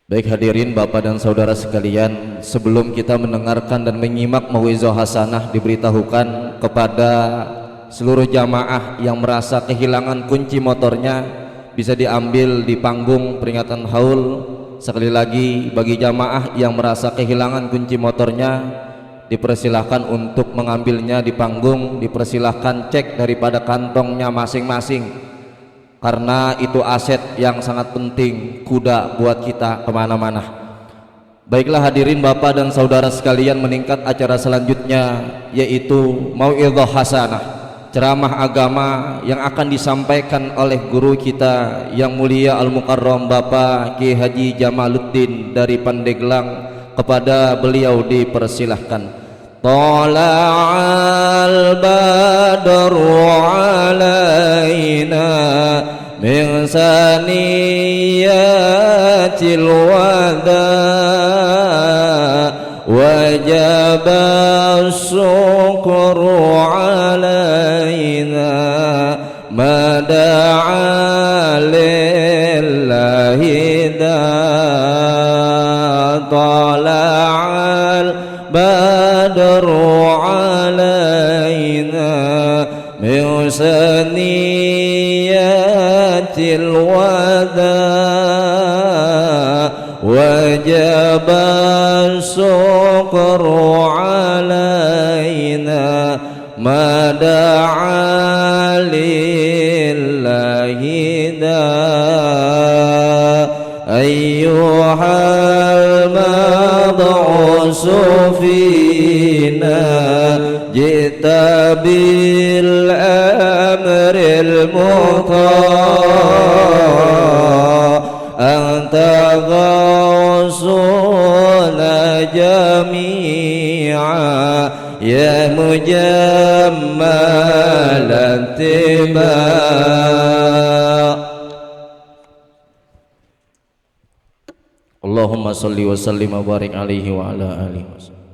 Baik hadirin Bapak dan Saudara sekalian, sebelum kita mendengarkan dan menyimak mauizah hasanah, diberitahukan kepada seluruh jamaah yang merasa kehilangan kunci motornya bisa diambil di panggung peringatan haul. Sekali lagi, bagi jamaah yang merasa kehilangan kunci motornya dipersilahkan untuk mengambilnya di panggung, dipersilahkan cek daripada kantongnya masing-masing, karena itu aset yang sangat penting, kuda buat kita kemana-mana. Baiklah hadirin Bapak dan Saudara sekalian, meningkat acara selanjutnya yaitu mau'izah hasanah, ceramah agama yang akan disampaikan oleh guru kita yang mulia Al-Mukarram Bapak Ki Haji Jamaluddin dari Pandeglang. Kepada beliau dipersilahkan. Tala'al badru alaina min saniyatil wada wajaba syukru alaina mada'a lillahi da tala'al badru alaina min saniyatil wada wajaba syukru alaina mada'a lillahi da ayyuhal mad'usu fina jita bil amril muta' anta ghawsuna jami'a ya mujammalan tiba'. Allahumma salli wa sallim wa barik alaihi wa ala alihi wa sallam.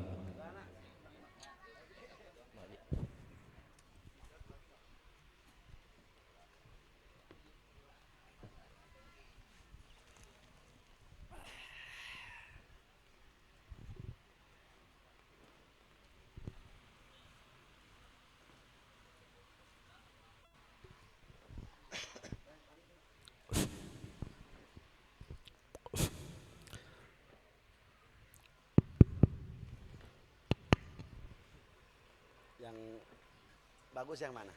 Yang bagus yang mana?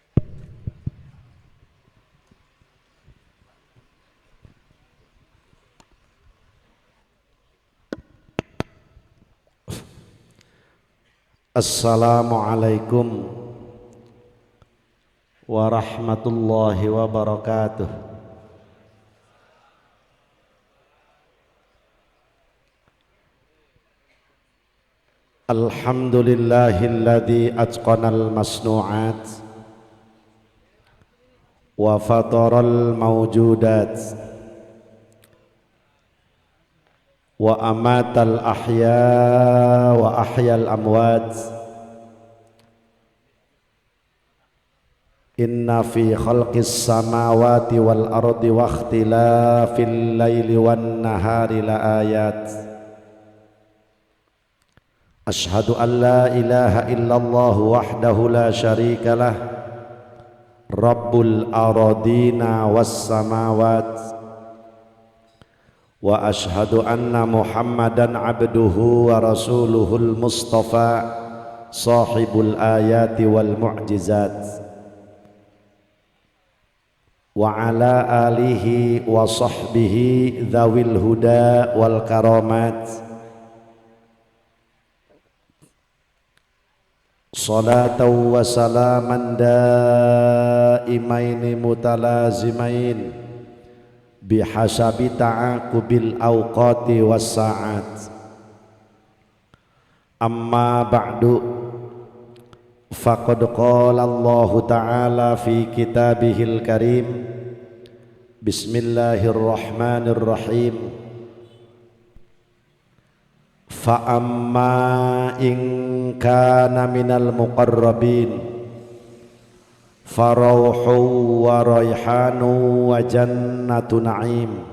Assalamualaikum warahmatullahi wabarakatuh. Alhamdulillahilladzi atqanal masnu'at wa fataral mawjudat wa amatal ahya wa ahyal amwat. Inna fi khalqis samawati wal ardi wa ikhtilafil laili wan nahari la ayat. Ashhadu an la ilaha illallah wahdahu la syarika lah Rabbul aradina was samawat wa ashhadu anna Muhammadan abduhu wa rasuluhul mustafa sahibul ayati wal mu'jizat wa ala alihi wa sahbihi dhawil huda wal karamat. Salatan wa salaman daimaini mutalazimain bihasabi ta'aqubil awqati was sa'at. Amma ba'du, faqad qala Allah ta'ala fi kitabihil karim, bismillahirrahmanirrahim, fa amma in kana minal muqarrabin farauhu wa raihanu wa jannatu na'im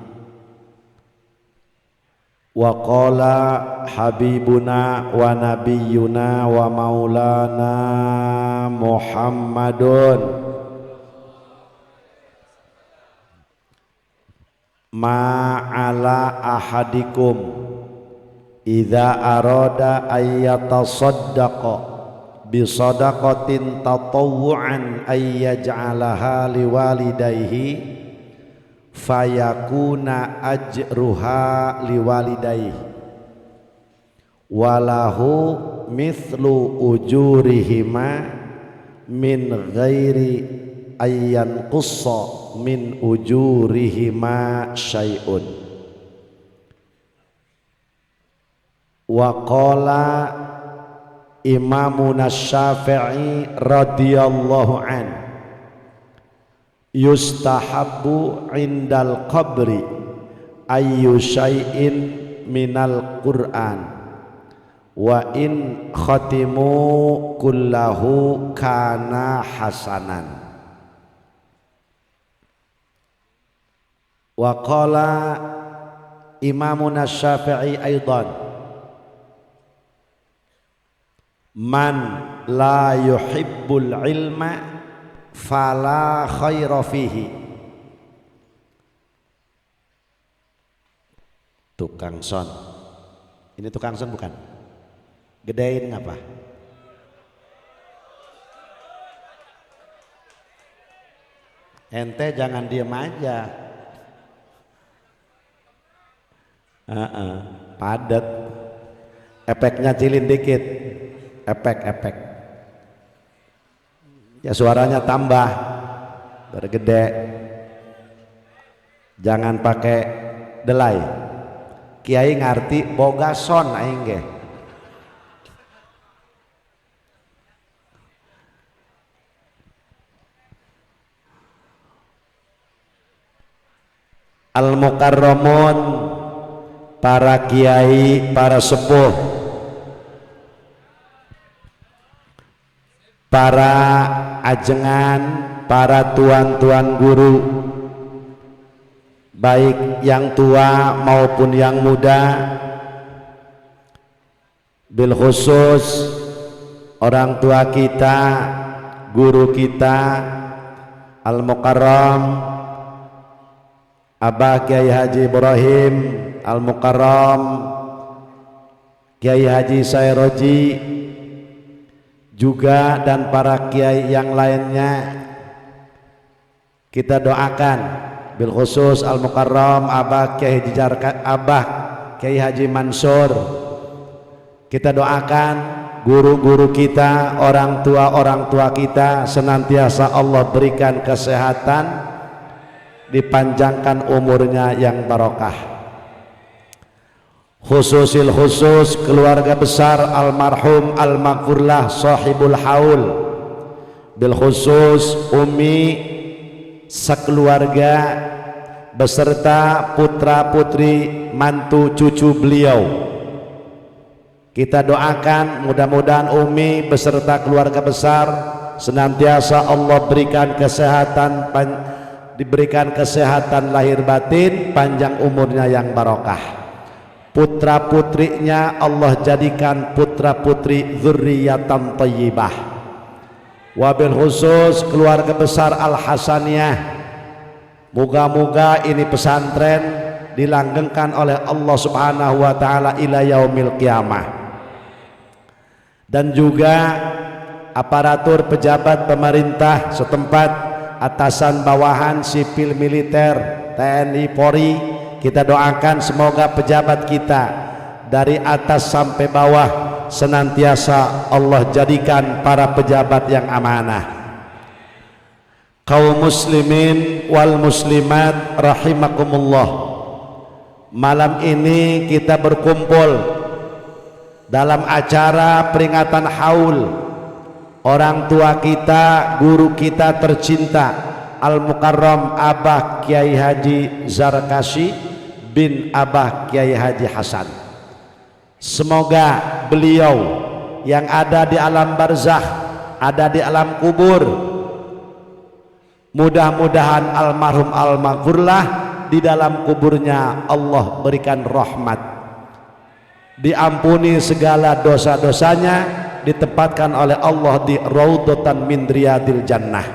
Wa qala habibuna wa nabiyyuna wa maulana Muhammadun ma'ala ahadikum idza arada ayyatasaddaqa bi sadaqatin tatawwu'an ayyaj'alaha liwalidayhi fayakuna ajruha liwalidayhi walahu mithlu ujurihima min ghairi ayyan qussa min ujurihima syai'un. Wa qala Imamuna Syafi'i radhiyallahu an yustahabbu indal qabri ayyu syai'in minal Qur'an wa in khatimu kullahu kana hasanan. Wa qala Imamuna Syafi'i aidan man la yuhibbul ilma fala khaira fihi. Tukang son, ini tukang son bukan? Gedein ngapa? Ente jangan diem aja. Padet, efeknya cilin dikit, efek ya suaranya tambah bergede, jangan pakai delay. Kiai ngarti boga son aing ge. Al-mukarramun, para kiai, para sepuh, para ajengan, para tuan-tuan guru, baik yang tua maupun yang muda, bil khusus orang tua kita, guru kita, Al-Mukarram Abah Kiai Haji Ibrahim Al-Mukarram, Kiai Haji Sairoji juga, dan para kiai yang lainnya. Kita doakan bil khusus Al-Mukarram Abah Kiai Haji Mansur. Kita doakan guru-guru kita, orang tua kita senantiasa Allah berikan kesehatan, dipanjangkan umurnya yang barokah. Khususil khusus keluarga besar almarhum al-maghfurlah sahibul haul, bil khusus Umi sekeluarga beserta putra putri mantu cucu beliau. Kita doakan mudah-mudahan Umi beserta keluarga besar senantiasa Allah berikan kesehatan, diberikan kesehatan lahir batin, panjang umurnya yang barokah. Putra putrinya Allah jadikan putra putri dzurriyyatan thayyibah. Wabil khusus keluarga besar Al Hasaniyah, moga-moga ini pesantren dilanggengkan oleh Allah Subhanahu wa taala ila yaumil qiyamah. Dan juga aparatur pejabat pemerintah setempat, atasan bawahan sipil militer TNI Polri, kita doakan semoga pejabat kita dari atas sampai bawah senantiasa Allah jadikan para pejabat yang amanah. Kaum muslimin wal muslimat rahimakumullah, malam ini kita berkumpul dalam acara peringatan haul orang tua kita, guru kita tercinta Al-Mukarram Abah Kiai Haji Zarkashi bin Abah Kiai Haji Hasan. Semoga beliau yang ada di alam barzakh, ada di alam kubur, mudah-mudahan almarhum al-maghfurlah di dalam kuburnya Allah berikan rahmat, diampuni segala dosa-dosanya, ditempatkan oleh Allah di raudhatan min riyadil jannah.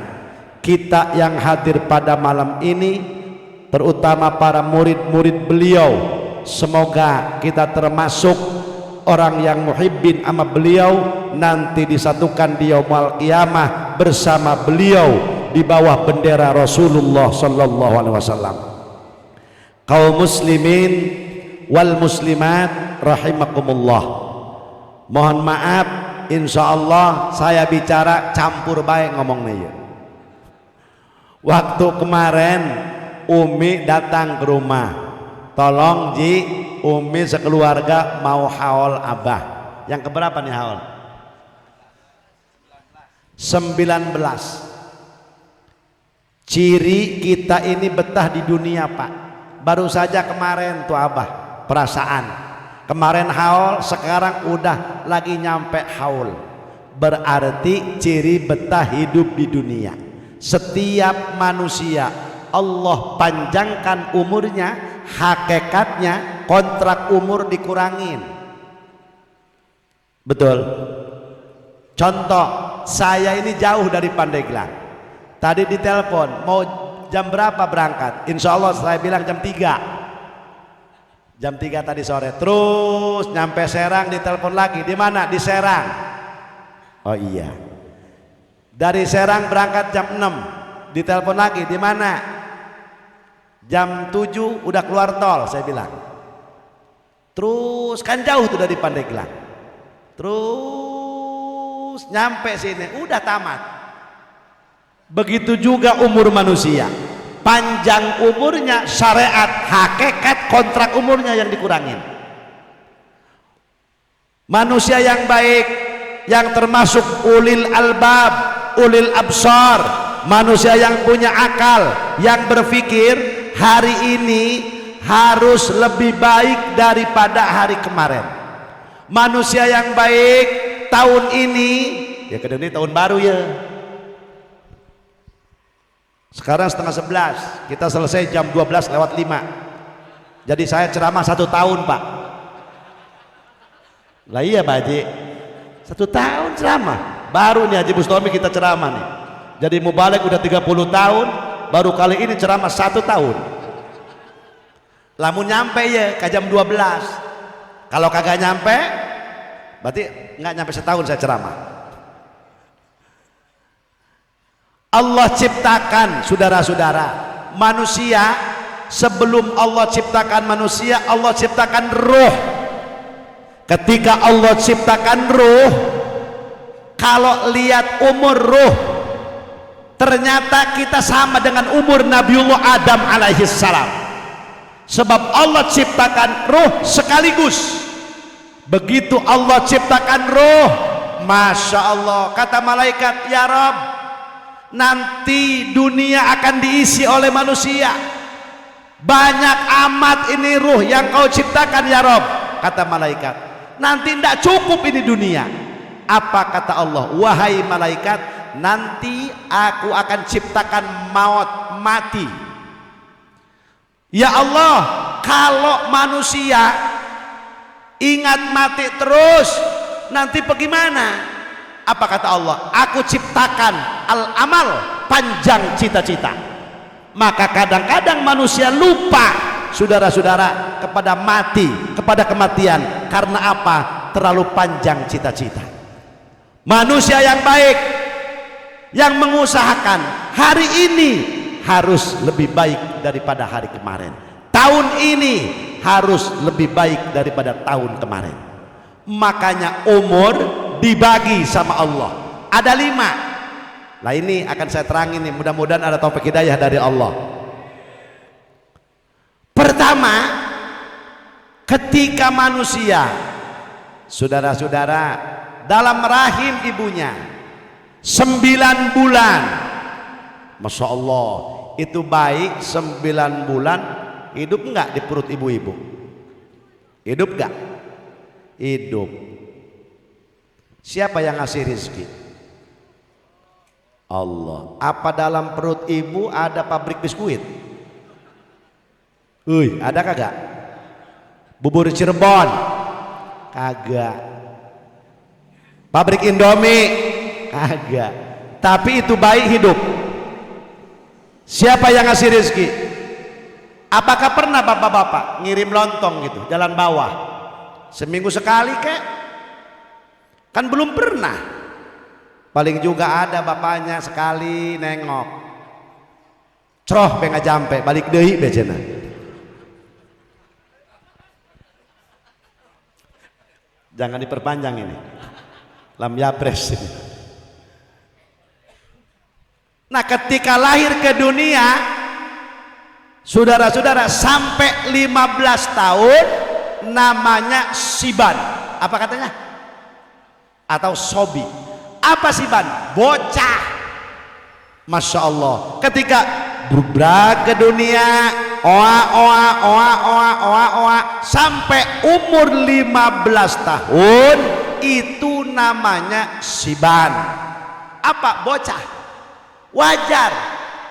Kita yang hadir pada malam ini, terutama para murid-murid beliau, semoga kita termasuk orang yang muhibbin sama beliau, nanti disatukan di yaumul qiyamah bersama beliau di bawah bendera Rasulullah sallallahu alaihi wasallam. Kaum muslimin wal muslimat rahimakumullah, mohon maaf, insyaallah saya bicara campur baik ngomongnya ya. Waktu kemarin Umi datang ke rumah, tolong Ji, Umi sekeluarga mau haul Abah. Yang keberapa nih haul? 19. Ciri kita ini betah di dunia Pak. Baru saja kemarin tuh Abah perasaan, kemarin haul, sekarang udah lagi nyampe haul. Berarti ciri betah hidup di dunia. Setiap manusia Allah panjangkan umurnya, hakikatnya kontrak umur dikurangin. Betul. Contoh, saya ini jauh dari Pandeglang. Tadi ditelepon, mau jam berapa berangkat? Insya Allah saya bilang jam 3. Jam 3 tadi sore. Terus nyampe Serang, ditelepon lagi. Di mana? Di Serang. Oh iya. Dari Serang berangkat jam 6. Ditelepon lagi. Di mana? Jam 7 udah keluar tol, saya bilang. Terus kan jauh tuh dari Pandeglang. Terus nyampe sini udah tamat. Begitu juga umur manusia. Panjang umurnya syariat, hakikat kontrak umurnya yang dikurangin. Manusia yang baik, yang termasuk ulil albab, ulil absar, manusia yang punya akal, yang berpikir hari ini harus lebih baik daripada hari kemarin. Manusia yang baik tahun ini, ya kedua ini tahun baru ya. Sekarang setengah 11, kita selesai jam 12:05. Jadi saya ceramah 1 tahun Pak. Lah iya Pak Haji, 1 tahun ceramah. Baru nih Haji Bustami kita ceramah nih. Jadi mubalik udah 30 tahun, baru kali ini ceramah 1 tahun. Lamun nyampe ya ke jam 12. Kalau kagak nyampe, berarti nggak nyampe setahun saya ceramah. Allah ciptakan, saudara-saudara, manusia. Sebelum Allah ciptakan manusia, Allah ciptakan ruh. Ketika Allah ciptakan ruh, kalau lihat umur ruh, ternyata kita sama dengan umur Nabiullah Adam alaihi salam. Sebab Allah ciptakan ruh sekaligus. Begitu Allah ciptakan ruh, Masya Allah, kata malaikat, ya Rabb, nanti dunia akan diisi oleh manusia. Banyak amat ini ruh yang kau ciptakan ya Rabb, kata malaikat. Nanti tidak cukup ini dunia. Apa kata Allah? Wahai malaikat, nanti aku akan ciptakan maut, mati. Ya Allah, kalau manusia ingat mati terus, nanti bagaimana? Apa kata Allah? Aku ciptakan al-amal, panjang cita-cita. Maka kadang-kadang manusia lupa, saudara-saudara, kepada mati, kepada kematian. Karena apa? Terlalu panjang cita-cita. Manusia yang baik, yang mengusahakan hari ini harus lebih baik daripada hari kemarin. Tahun ini harus lebih baik daripada tahun kemarin. Makanya umur dibagi sama Allah. Ada 5. Nah ini akan saya terangin nih, mudah-mudahan ada taufik hidayah dari Allah. Pertama, ketika manusia, saudara-saudara, dalam rahim ibunya 9 bulan, Masya Allah, itu baik 9 bulan. Hidup enggak di perut ibu-ibu? Hidup enggak? Hidup. Siapa yang ngasih rezeki? Allah. Apa dalam perut ibu ada pabrik biskuit? Ada kagak? Bubur Cirebon, Kagak. Pabrik Indomie? Kagak. Tapi itu bayi hidup. Siapa yang ngasih rezeki? Apakah pernah bapak-bapak ngirim lontong gitu jalan bawah seminggu sekali kek? Kan belum pernah. Paling juga ada bapaknya sekali nengok, ceroh pengen jampe balik deui becena. Jangan diperpanjang ini, lam yapres ini. Nah, ketika lahir ke dunia, saudara-saudara, sampai 15 tahun namanya siban. Apa katanya? Atau sobi. Apa siban? Bocah. Masya Allah. Ketika berbrak ke dunia, sampai umur 15 tahun, itu namanya siban. Apa? Bocah. Wajar.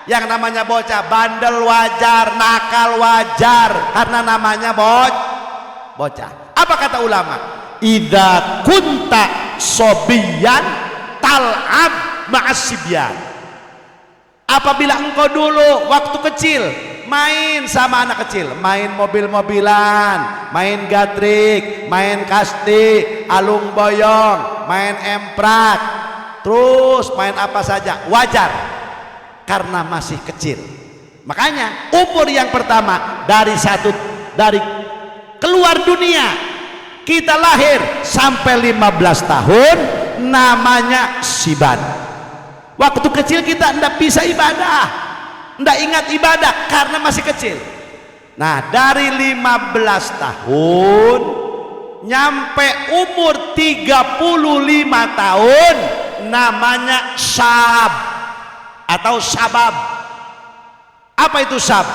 Yang namanya bocah bandel wajar, nakal wajar, karena namanya bocah. Apa kata ulama? Idza kunta sobiyan tal'ab ma'asibyan. Apabila engkau dulu waktu kecil main sama anak kecil, main mobil-mobilan, main gatrik, main kasti, alung boyong, main emprak, terus main apa saja, wajar karena masih kecil. Makanya umur yang pertama dari keluar dunia, kita lahir sampai 15 tahun namanya siban. Waktu kecil kita tidak bisa ibadah, tidak ingat ibadah karena masih kecil. Nah, dari 15 tahun nyampe umur 35 tahun namanya syab atau sabab. Apa itu sab?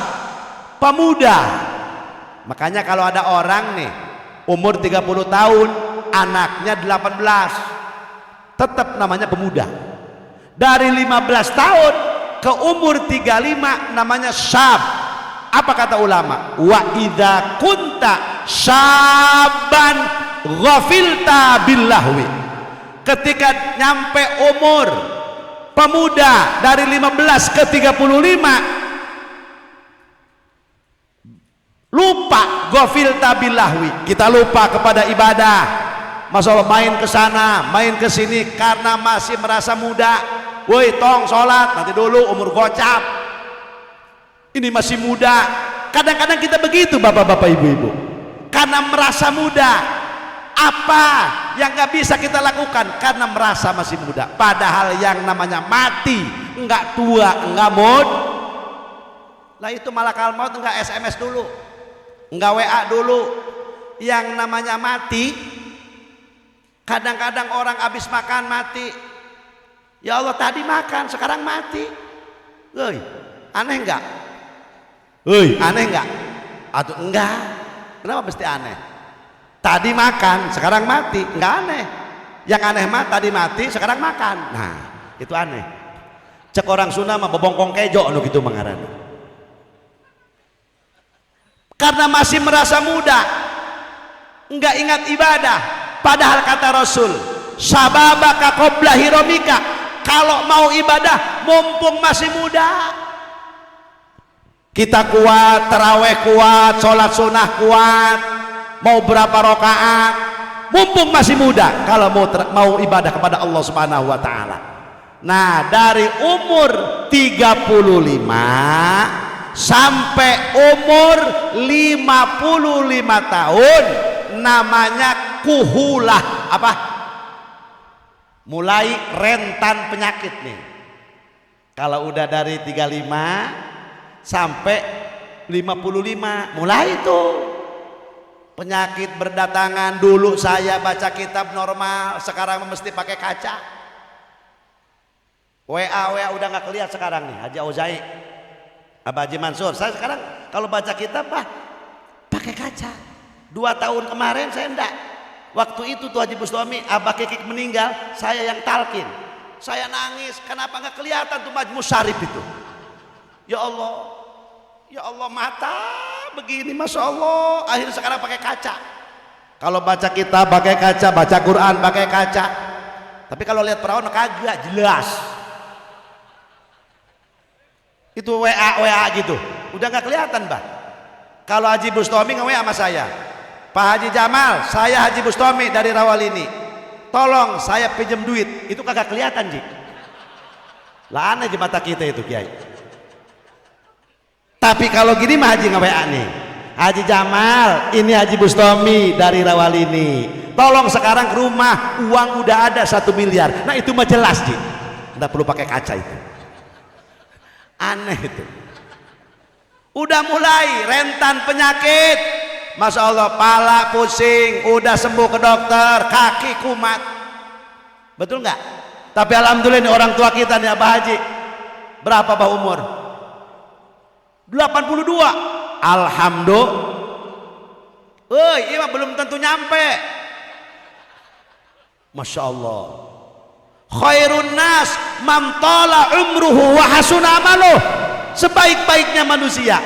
Pemuda. Makanya kalau ada orang nih umur 30 tahun anaknya 18, tetap namanya pemuda. Dari 15 tahun ke umur 35 namanya syab. Apa kata ulama? Wa idza kunta syaban ghafilta billahwi. Ketika nyampe umur pemuda dari 15 ke 35 lupa, ghafilta billahwi, kita lupa kepada ibadah. Masya Allah, main ke sana main ke sini karena masih merasa muda. Woi, tong sholat nanti dulu, umur gocap, ini masih muda. Kadang-kadang kita begitu bapak-bapak ibu-ibu, karena merasa muda. Apa yang gak bisa kita lakukan karena merasa masih muda, padahal yang namanya mati enggak tua, enggak mod lah, itu malakal maut enggak SMS dulu, enggak WA dulu. Yang namanya mati, kadang-kadang orang habis makan mati. Ya Allah, tadi makan sekarang mati. Woi, aneh enggak? Woi, aneh enggak? Atau enggak? Kenapa mesti aneh? Tadi makan sekarang mati, enggak aneh. Yang aneh mah tadi mati sekarang makan. Nah, itu aneh. Cek orang Sunda mah bebongkong kejo anu gitu mengarana. Karena masih merasa muda, enggak ingat ibadah. Padahal kata Rasul, sababaka qabla hiromika, kalau mau ibadah mumpung masih muda. Kita kuat, taraweh kuat, sholat sunnah kuat, mau berapa rakaat, mumpung masih muda. Kalau mau ibadah kepada Allah Subhanahu wa taala. Nah, dari umur 35 sampai umur 55 tahun namanya kuhulah. Apa? Mulai rentan penyakit nih. Kalau udah dari 35 sampai 55 mulai itu penyakit berdatangan. Dulu saya baca kitab normal, sekarang mesti pakai kaca. WA udah nggak kelihatan sekarang nih. Haji Auzai, Abah Haji Mansur, saya sekarang kalau baca kitab pakai kaca. 2 tahun kemarin saya enggak. Waktu itu tuh Haji Bustami, Abah Kekik meninggal, saya yang talkin. Saya nangis, kenapa nggak kelihatan tuh Majmus Syarif itu? Ya Allah mata begini, masya Allah. Akhirnya sekarang pakai kaca. Kalau baca kitab pakai kaca, baca Quran pakai kaca. Tapi kalau lihat perawan kagak jelas. Itu WA gitu. Udah nggak kelihatan, Bah. Kalau Haji Bustomi nge-WA sama saya. Pak Haji Jamal, saya Haji Bustomi dari Rawalini. Tolong saya pinjam duit. Itu kagak kelihatan, Ji. Lah aneh di mata kita itu, Kiai. Tapi kalau gini mah Haji nge-WA nih. Haji Jamal, ini Haji Bustomi dari Rawalini. Tolong sekarang ke rumah, uang udah ada 1 miliar. Nah itu mah jelas, Ji. Nggak perlu pakai kaca itu. Aneh itu. Udah mulai rentan penyakit. Masya Allah, pala pusing, udah sembuh ke dokter, kaki kumat. Betul nggak? Tapi alhamdulillah ini orang tua kita nih, Abah Haji. Berapa Bah umur? 82. Alhamdulillah. Ini mah belum tentu nyampe. Masya Allah. Khairun nas man tala umruhu wa hasuna amaluh. Sebaik-baiknya manusia,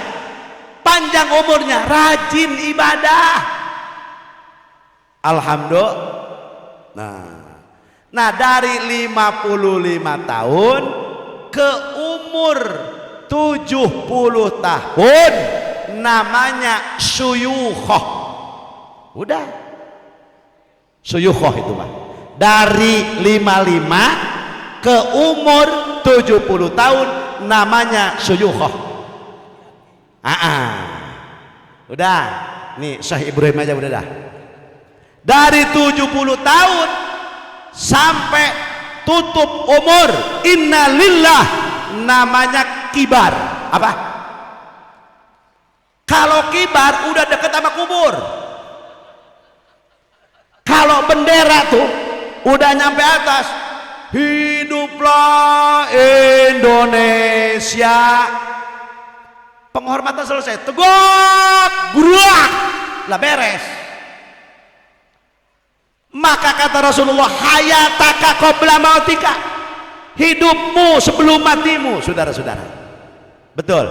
panjang umurnya, rajin ibadah. Alhamdulillah. Nah dari 55 tahun ke umur 70 tahun namanya syuyukhoh. Udah syuyukhoh itu Pak. Dari 55 ke umur 70 tahun namanya syuyukhoh. Udah nih Syekh Ibrahim aja udah dah. Dari 70 tahun sampai tutup umur innalillah namanya kibar. Apa? Kalau kibar udah deket sama kubur. Kalau bendera tuh udah nyampe atas, hiduplah Indonesia. Penghormatan selesai, tegak gerak lah beres. Maka kata Rasulullah, hayataka qabla mautika, hidupmu sebelum matimu, saudara-saudara. Betul.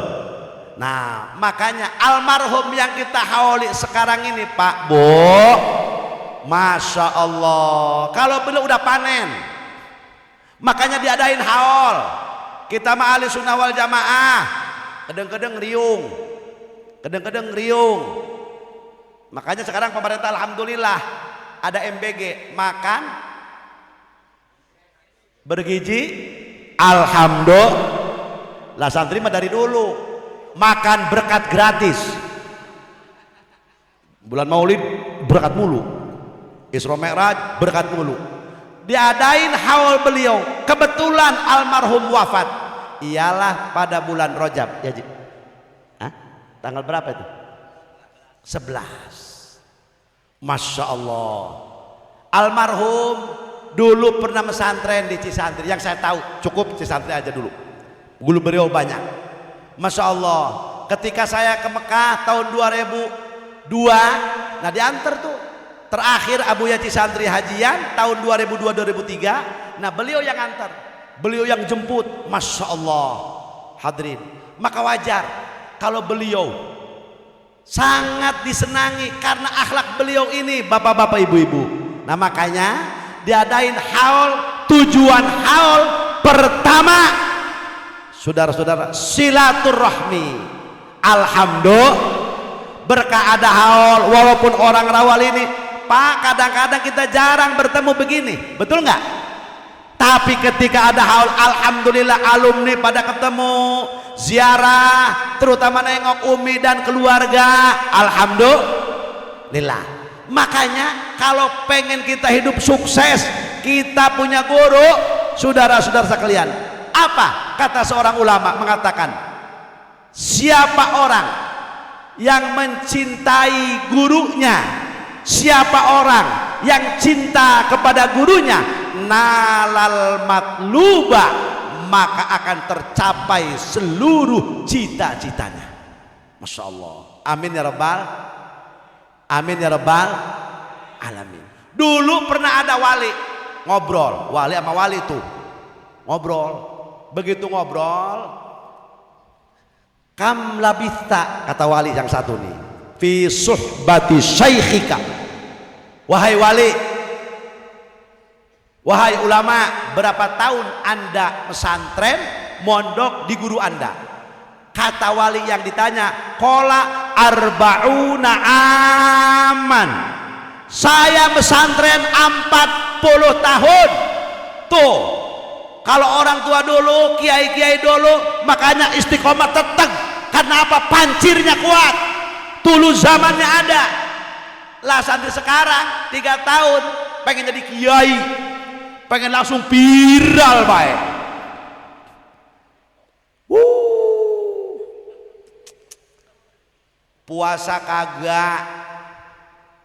Nah makanya almarhum yang kita hauli sekarang ini Pak Bu, Masya Allah, kalau beliau udah panen, makanya diadain haul. Kita mah ahli sunnah wal jamaah, kedeng-kedeng riung, kedeng-kedeng riung. Makanya sekarang pemerintah alhamdulillah ada MBG, makan bergizi, alhamdulillah. Santri mah dari dulu makan berkat gratis. Bulan Maulid berkat mulu, Isra Mi'raj berkat mulu. Diadain haul beliau, kebetulan almarhum wafat ialah pada bulan Rajab ya Ji. Tanggal berapa itu? 11. Masya Allah. Almarhum dulu pernah pesantren di Cisantri, yang saya tahu cukup Cisantri aja dulu. Dulu beliau banyak. Masya Allah. Ketika saya ke Mekah tahun 2002, nah diantar tuh. Terakhir Abu Yaci Santri hajian tahun 2002-2003. Nah beliau yang antar, beliau yang jemput. Masya Allah. Hadirin, maka wajar kalau beliau sangat disenangi karena akhlak beliau ini bapak-bapak ibu-ibu. Nah makanya diadain haul. Tujuan haul pertama, saudara-saudara, silaturahmi. Alhamdulillah berkah ada haul. Walaupun orang Rawal ini Pak kadang-kadang kita jarang bertemu begini, betul nggak? Tapi ketika ada haul, alhamdulillah alumni pada ketemu, ziarah, terutama nengok umi dan keluarga, alhamdulillah. Makanya kalau pengen kita hidup sukses, kita punya guru, saudara-saudara sekalian. Apa kata seorang ulama mengatakan, siapa orang yang mencintai gurunya, siapa orang yang cinta kepada gurunya, nalal matluba, maka akan tercapai seluruh cita-citanya. Masya Allah. Amin ya rabbal, amin ya rabbal alamin. Dulu pernah ada wali ngobrol, wali sama wali tuh ngobrol. Begitu ngobrol, kam labista, kata wali yang satu nih, fi suhbati syaikhika, Wahai wali, wahai ulama, berapa tahun anda pesantren mondok di guru anda? Kata wali yang ditanya, kola arba'una aman. Saya pesantren 40 tahun. Tuh, kalau orang tua dulu, kiai-kiai dulu, makanya istiqomah tetap. Karena apa? Pancirnya kuat. Dulu zamannya ada. Lah santri sekarang 3 tahun pengen jadi kiai, pengen langsung viral baik. Puasa kagak,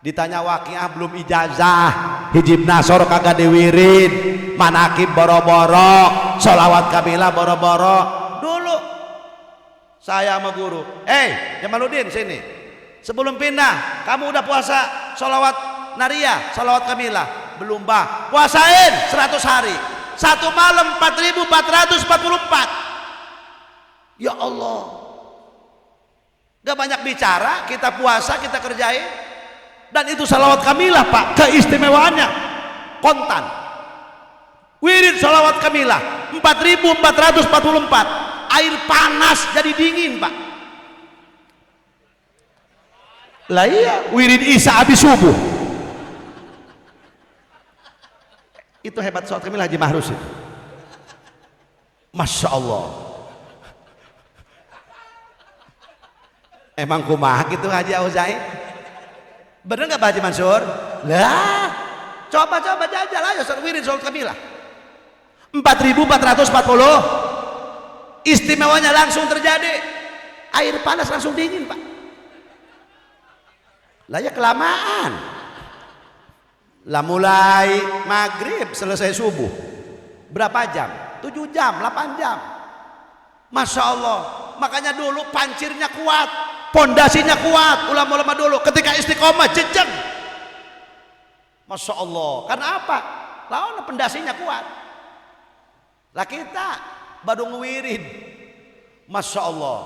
ditanya waqiah belum ijazah, hijib nasor kagak diwirid, manakib boro-boro, sholawat kabilah boro-boro. Dulu saya sama guru, Jamaluddin sini, sebelum pindah kamu udah puasa sholawat nariyah, sholawat kamilah? Belum bah. Puasain 100 hari, satu malam 4.444. Ya Allah, gak banyak bicara, kita puasa, kita kerjain. Dan itu salawat kamilah pak, keistimewaannya kontan. Wirid salawat kamilah 4.444, air panas jadi dingin pak. Lah iya, wirid isya habis subuh. Itu hebat salawat kamilah Haji Mahrus itu. Masya Allah. Emang kumaha gitu Haji Auzai? Bener nggak Pak Haji Mansur? Lah, coba jajal aja wirid sholat kamilah 4.440. Istimewanya langsung terjadi, air panas langsung dingin pak. Lah ya kelamaan. Lah mulai maghrib selesai subuh berapa jam? 7 jam, 8 jam. Masya Allah. Makanya dulu pancirnya kuat, pondasinya kuat. Ulama-ulama dulu ketika istiqomah jejeng. Masya Allah. Karena apa? Lawan pondasinya kuat. Lah kita baru ngewirid. Masya Allah.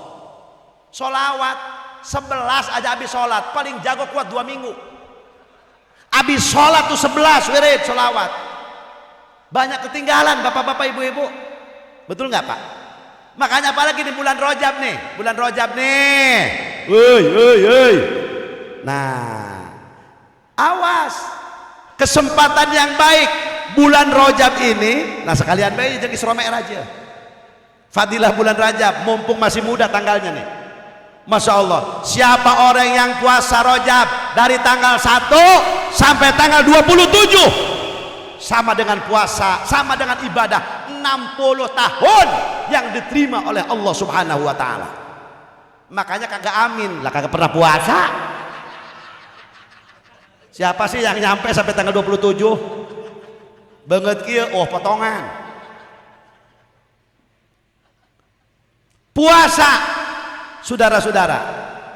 Solawat 11 aja habis sholat, paling jago kuat 2 minggu. Habis sholat tuh 11 wirid solawat. Banyak ketinggalan bapak-bapak ibu-ibu. Betul nggak pak? Makanya apalagi di bulan Rajab nih, Woi. Nah, awas, kesempatan yang baik bulan Rajab ini. Nah sekalian bayi jadi Isra Mi'raj aja. Fadilah bulan Rajab, mumpung masih muda tanggalnya nih. Masya Allah, siapa orang yang puasa Rajab dari tanggal 1 sampai tanggal 27 sama dengan puasa, sama dengan ibadah 60 tahun yang diterima oleh Allah Subhanahu wa ta'ala. Makanya kagak amin lah, kagak pernah puasa. Siapa sih yang nyampe sampai tanggal 27? Banget kia, potongan. Puasa, saudara-saudara,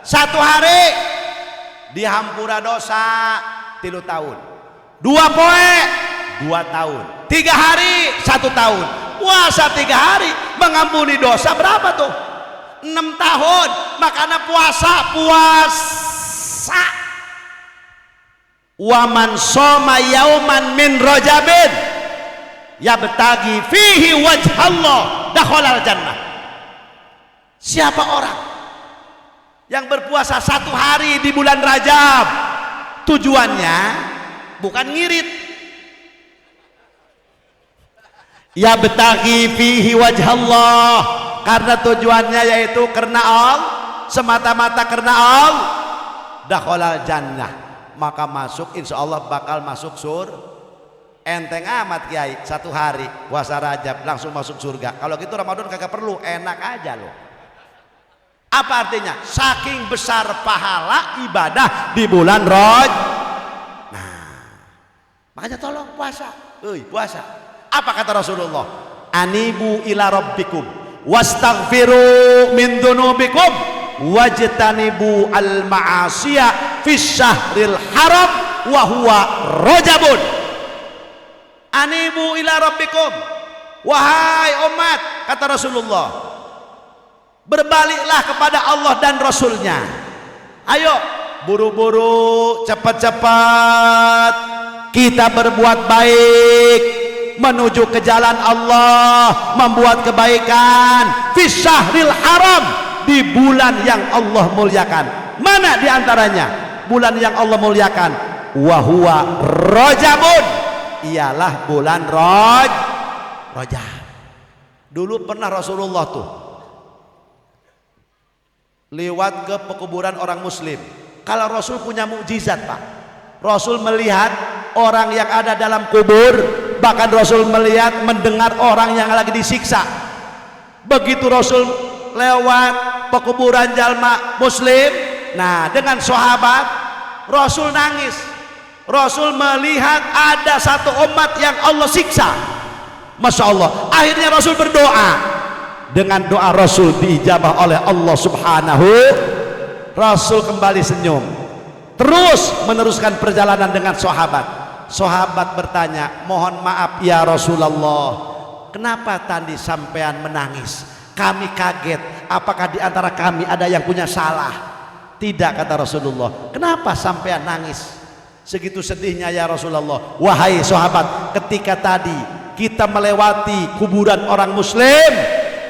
1 hari dihampura dosa 3 tahun, 2 poe 2 tahun, 3 hari 1 tahun. Puasa 3 hari mengampuni dosa berapa tuh? 6 tahun. Makanya puasa. Waman soma yauman min rajabin yabtagi fihi wajhallah dakhalal jannah. Siapa orang yang berpuasa 1 hari di bulan Rajab, tujuannya bukan ngirit, ya betagi fihi wajhallah, karena tujuannya yaitu karena Allah, semata-mata karena Allah, dakhalal jannah, maka masuk, insya Allah bakal masuk surga. Enteng amat kiai, 1 hari puasa Rajab langsung masuk surga. Kalau gitu Ramadan kagak perlu, enak aja loh. Apa artinya? Saking besar pahala ibadah di bulan Rajab. Nah, makanya tolong puasa. Puasa. Apa kata Rasulullah? Anibu ila rabbikum wastaghfiru min dzunubikum wajtanibu al ma'asiya fis syahril haram wa huwa Rajabun. Anibu ila rabbikum, wahai umat, kata Rasulullah, berbaliklah kepada Allah dan Rasulnya. Ayo buru-buru, cepat-cepat kita berbuat baik menuju ke jalan Allah, membuat kebaikan fi syahril haram, di bulan yang Allah muliakan. Mana di antaranya bulan yang Allah muliakan? Wa huwa Rajabun, ialah bulan Rajab. Dulu pernah Rasulullah tuh lewat ke pekuburan orang muslim. Kalau Rasul punya mukjizat, Pak. Rasul melihat orang yang ada dalam kubur, bahkan Rasul melihat, mendengar orang yang lagi disiksa. Begitu Rasul lewat pekuburan jalma muslim, nah dengan sahabat, Rasul nangis. Rasul melihat ada satu umat yang Allah siksa. Masya Allah. Akhirnya Rasul berdoa. Dengan doa Rasul diijabah oleh Allah Subhanahu. Rasul kembali senyum, terus meneruskan perjalanan dengan sahabat. Sahabat bertanya, mohon maaf ya Rasulullah, kenapa tadi sampean menangis? Kami kaget, apakah di antara kami ada yang punya salah? Tidak, kata Rasulullah. Kenapa sampean nangis segitu sedihnya ya Rasulullah? Wahai sahabat, ketika tadi kita melewati kuburan orang muslim,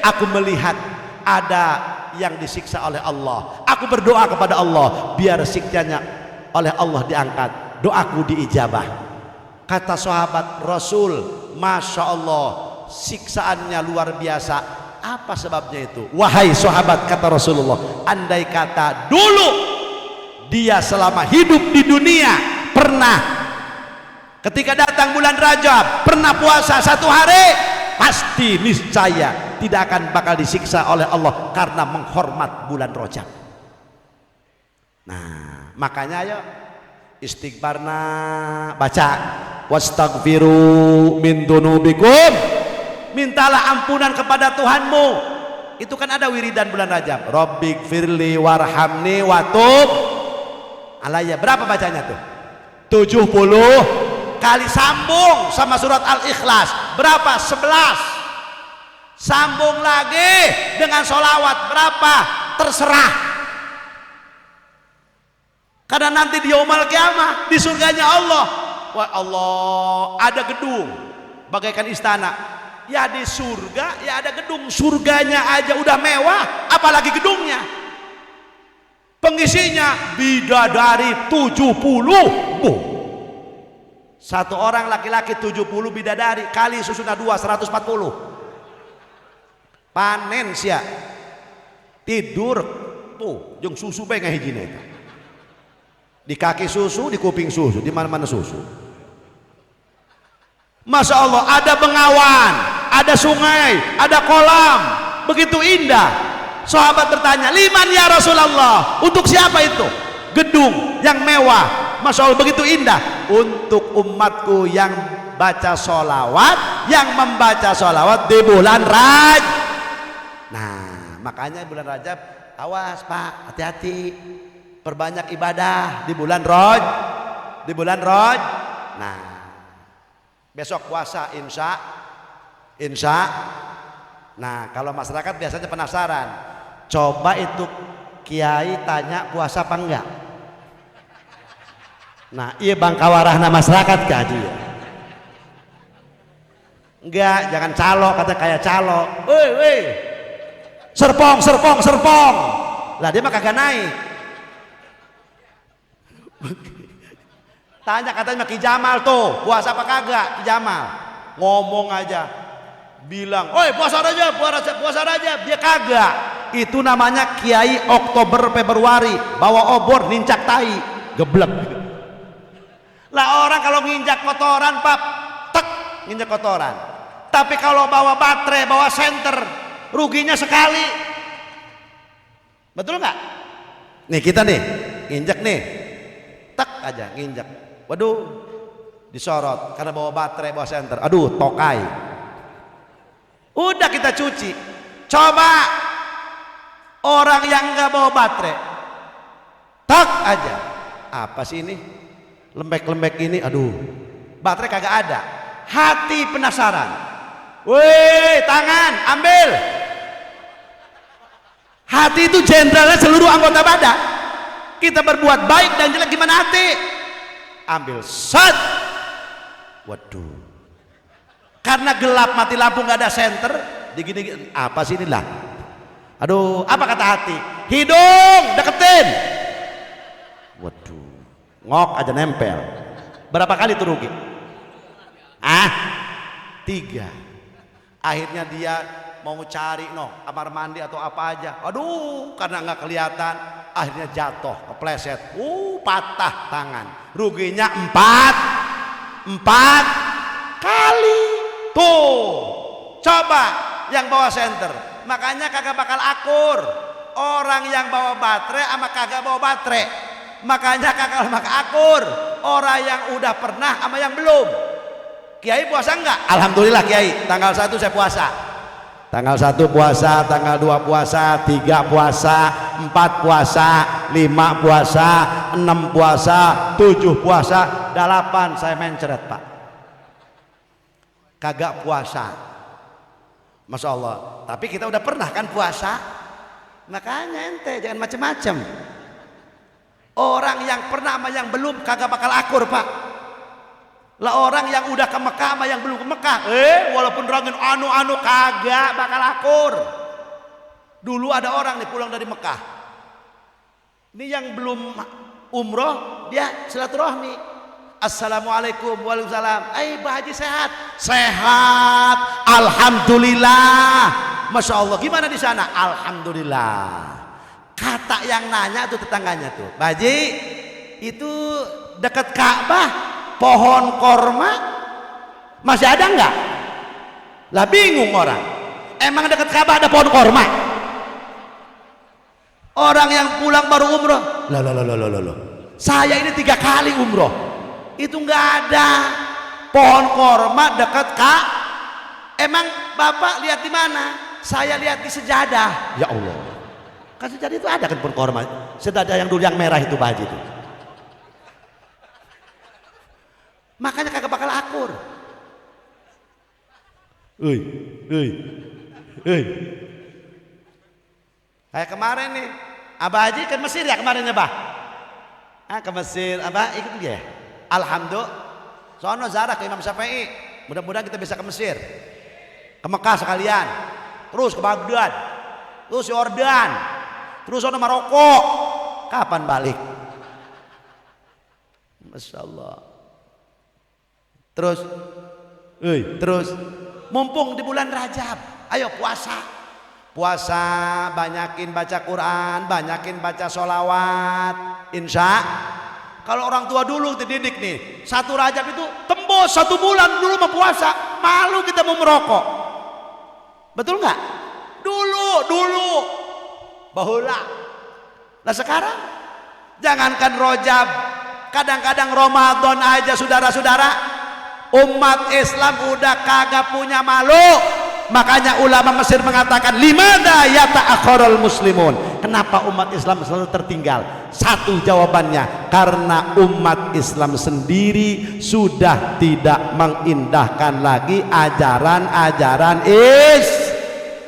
aku melihat ada yang disiksa oleh Allah. Aku berdoa kepada Allah biar siksanya oleh Allah diangkat, doaku diijabah. Kata sahabat, Rasul, Masya Allah, siksaannya luar biasa. Apa sebabnya itu? Wahai sahabat, kata Rasulullah, andai kata dulu dia selama hidup di dunia pernah, ketika datang bulan Rajab, pernah puasa 1 hari, pasti niscaya tidak akan bakal disiksa oleh Allah karena menghormat bulan Rajab. Nah, makanya ayo istighfarna, baca wastaghfiru min dunubikum, mintalah ampunan kepada Tuhanmu. Itu kan ada wiridan bulan Rajab, Rabbighfirli warhamni watub alayya. Berapa bacanya tuh? 70 kali, sambung sama surat Al-Ikhlas. Berapa? 11. Sambung lagi dengan sholawat. Berapa? Terserah. Karena nanti di yaumul kiamah, di surganya Allah, wah Allah, ada gedung bagaikan istana. Ya di surga, ya ada gedung. Surganya aja udah mewah, apalagi gedungnya. Pengisinya bidadari 70. Satu orang laki-laki 70 bidadari, kali susunan 2, 140. Panen sia tidur tuh jeung susu bae ngahijina eta. Di kaki susu, di kuping susu, di mana-mana susu. Masya Allah, ada bengawan, ada sungai, ada kolam, begitu indah. Sahabat bertanya, liman ya Rasulullah, untuk siapa itu? Gedung yang mewah, Masya Allah, begitu indah. Untuk umatku yang baca sholawat, yang membaca sholawat di bulan Rajab. Nah, makanya bulan Rajab, awas Pak, hati-hati, perbanyak ibadah di bulan Rajab. Nah, besok puasa insya. Nah, kalau masyarakat biasanya penasaran, coba itu kiai tanya puasa apa enggak. Nah, iya bangkawarahna masyarakat kaji ya. Enggak, jangan calo, kata kayak calo. Woi. Serpong. Lah dia mah kagak naik. Tanya katanya Ki Jamal tuh, puasa apa kagak? Ki Jamal ngomong aja, bilang, "Oi, puasa Rajab." Dia kagak. Itu namanya Kiai Oktober Februari, bawa obor nincak tai, geblek. Lah orang kalau nginjak kotoran, Pak, tek nginjak kotoran. Tapi kalau bawa baterai, bawa senter, ruginya sekali. Betul nggak? Nih kita nih nginjak nih, tek aja nginjak. Waduh, disorot karena bawa baterai, bawa senter. Aduh, tokai. Udah kita cuci. Coba orang yang nggak bawa baterai, tek aja. Apa sih ini? Lembek-lembek ini, aduh, baterai kagak ada. Hati penasaran. Woi, tangan, ambil. Hati itu jenderalnya seluruh anggota badan. Kita berbuat baik dan jelek gimana hati? Ambil set. Waduh. Karena gelap mati lampu nggak ada senter, digini apa sih inilah? Aduh, apa kata hati? Hidung deketin. Waduh, ngok aja nempel. Berapa kali tuh rugi? 3. Akhirnya dia mau cari kamar mandi atau apa aja. Aduh, karena nggak kelihatan, akhirnya jatuh, kepleset. Patah tangan. Ruginya 4 kali. Tuh, coba yang bawa senter. Makanya kagak bakal akur. Orang yang bawa baterai sama kagak bawa baterai. Makanya kagak bakal akur. Orang yang udah pernah sama yang belum. Kiai puasa enggak? Alhamdulillah Kiai, tanggal 1 saya puasa. Tanggal 1 puasa, tanggal 2 puasa, 3 puasa, 4 puasa, 5 puasa, 6 puasa, 7 puasa, 8 saya mencret Pak. Kagak puasa. Masya Allah. Tapi kita udah pernah kan puasa. Makanya ente jangan macem-macem. Orang yang pernah sama yang belum kagak bakal akur Pak. Lah orang yang udah ke Mekah sama yang belum ke Mekah, walaupun rangin anu kagak bakal akur. Dulu ada orang nih pulang dari Mekah. Ini yang belum umroh dia silaturahmi. Assalamualaikum, waalaikumsalam. Pak Haji sehat? Sehat, alhamdulillah. Masya Allah. Gimana di sana? Alhamdulillah. Kata yang nanya tuh tetangganya tuh, Pak Haji, itu dekat Ka'bah pohon korma masih ada nggak? Lah bingung orang. Emang dekat Ka'bah ada pohon korma? Orang yang pulang baru umroh. Loh. Saya ini 3 kali umroh. Itu nggak ada pohon korma dekat Kak. Emang Bapak lihat di mana? Saya lihat di sejadah. Ya Allah. Kan sejadah itu ada kan pohon korma. Sejadah yang dulu yang merah itu Pak Haji itu. Makanya kagak bakal akur. Kayak kemarin nih, Abah Haji ke Mesir ya kemarinnya Bah. Ke Mesir, Abah ikut dia. Alhamdulillah. Sono ziarah ke Imam Syafi'i. Mudah-mudahan kita bisa ke Mesir, ke Mekah sekalian, terus ke Baghdad, terus Yordan, terus sono Maroko. Kapan balik? Masya Allah. Terus mumpung di bulan Rajab, ayo puasa, banyakin baca Quran, banyakin baca sholawat. Insya kalau orang tua dulu dididik nih, 1 Rajab itu tembus 1 bulan dulu mau puasa, malu kita mau merokok. Betul nggak? Dulu bahula. Nah sekarang jangankan Rajab, kadang-kadang Ramadan aja saudara-saudara, umat Islam udah kagak punya malu. Makanya ulama Mesir mengatakan limada yata'akhirul muslimun. Kenapa umat Islam selalu tertinggal? Satu jawabannya, karena umat Islam sendiri sudah tidak mengindahkan lagi ajaran-ajaran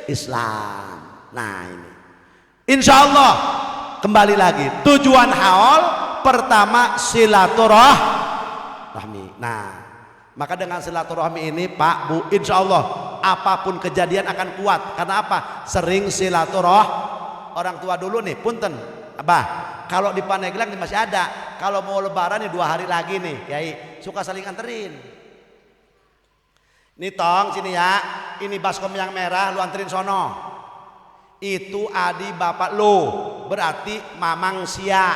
Islam. Nah ini insya Allah kembali lagi tujuan haul pertama silaturahmi. Nah maka dengan silaturahmi ini Pak Bu, insya Allah apapun kejadian akan kuat. Karena apa? Sering orang tua dulu nih, punten Abah, kalau di Pandeglang masih ada. Kalau mau lebaran nih 2 hari lagi nih Kiai suka saling anterin. Nih tong sini ya, ini baskom yang merah lu anterin sono. Itu adi bapak lu, berarti mamang sia.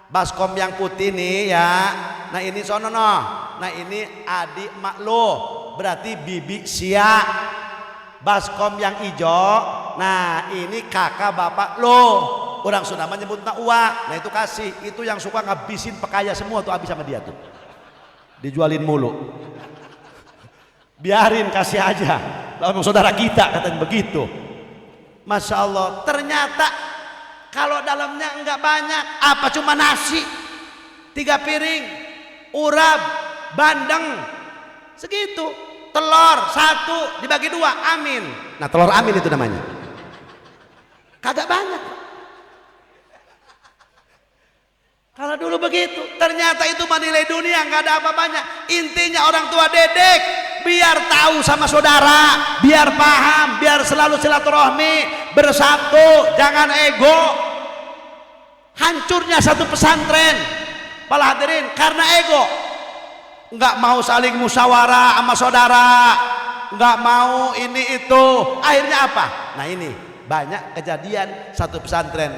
Baskom yang putih nih ya, nah ini sono no. Nah ini adik mak lo, berarti bibi sia. Baskom yang hijau, nah ini kakak bapak lo. Orang Sunda menyebut uak. Nah itu kasih, itu yang suka ngabisin pekaya semua tuh habis sama dia tuh. Dijualin mulu. Biarin kasih aja. Lalu saudara kita katanya begitu. Masya Allah, ternyata kalau dalamnya enggak banyak, apa cuma nasi 3 piring, urap, bandeng segitu, telur 1 dibagi 2, amin. Nah telur amin itu namanya. Kagak banyak. dulu begitu. Ternyata itu nilai dunia nggak ada apa-apanya. Intinya orang tua dedek biar tahu sama saudara, biar paham, biar selalu silaturahmi, bersatu, jangan ego. Hancurnya satu pesantren, para hadirin, karena ego. Nggak mau saling musyawarah sama saudara, nggak mau ini itu. Akhirnya apa? Nah ini banyak kejadian satu pesantren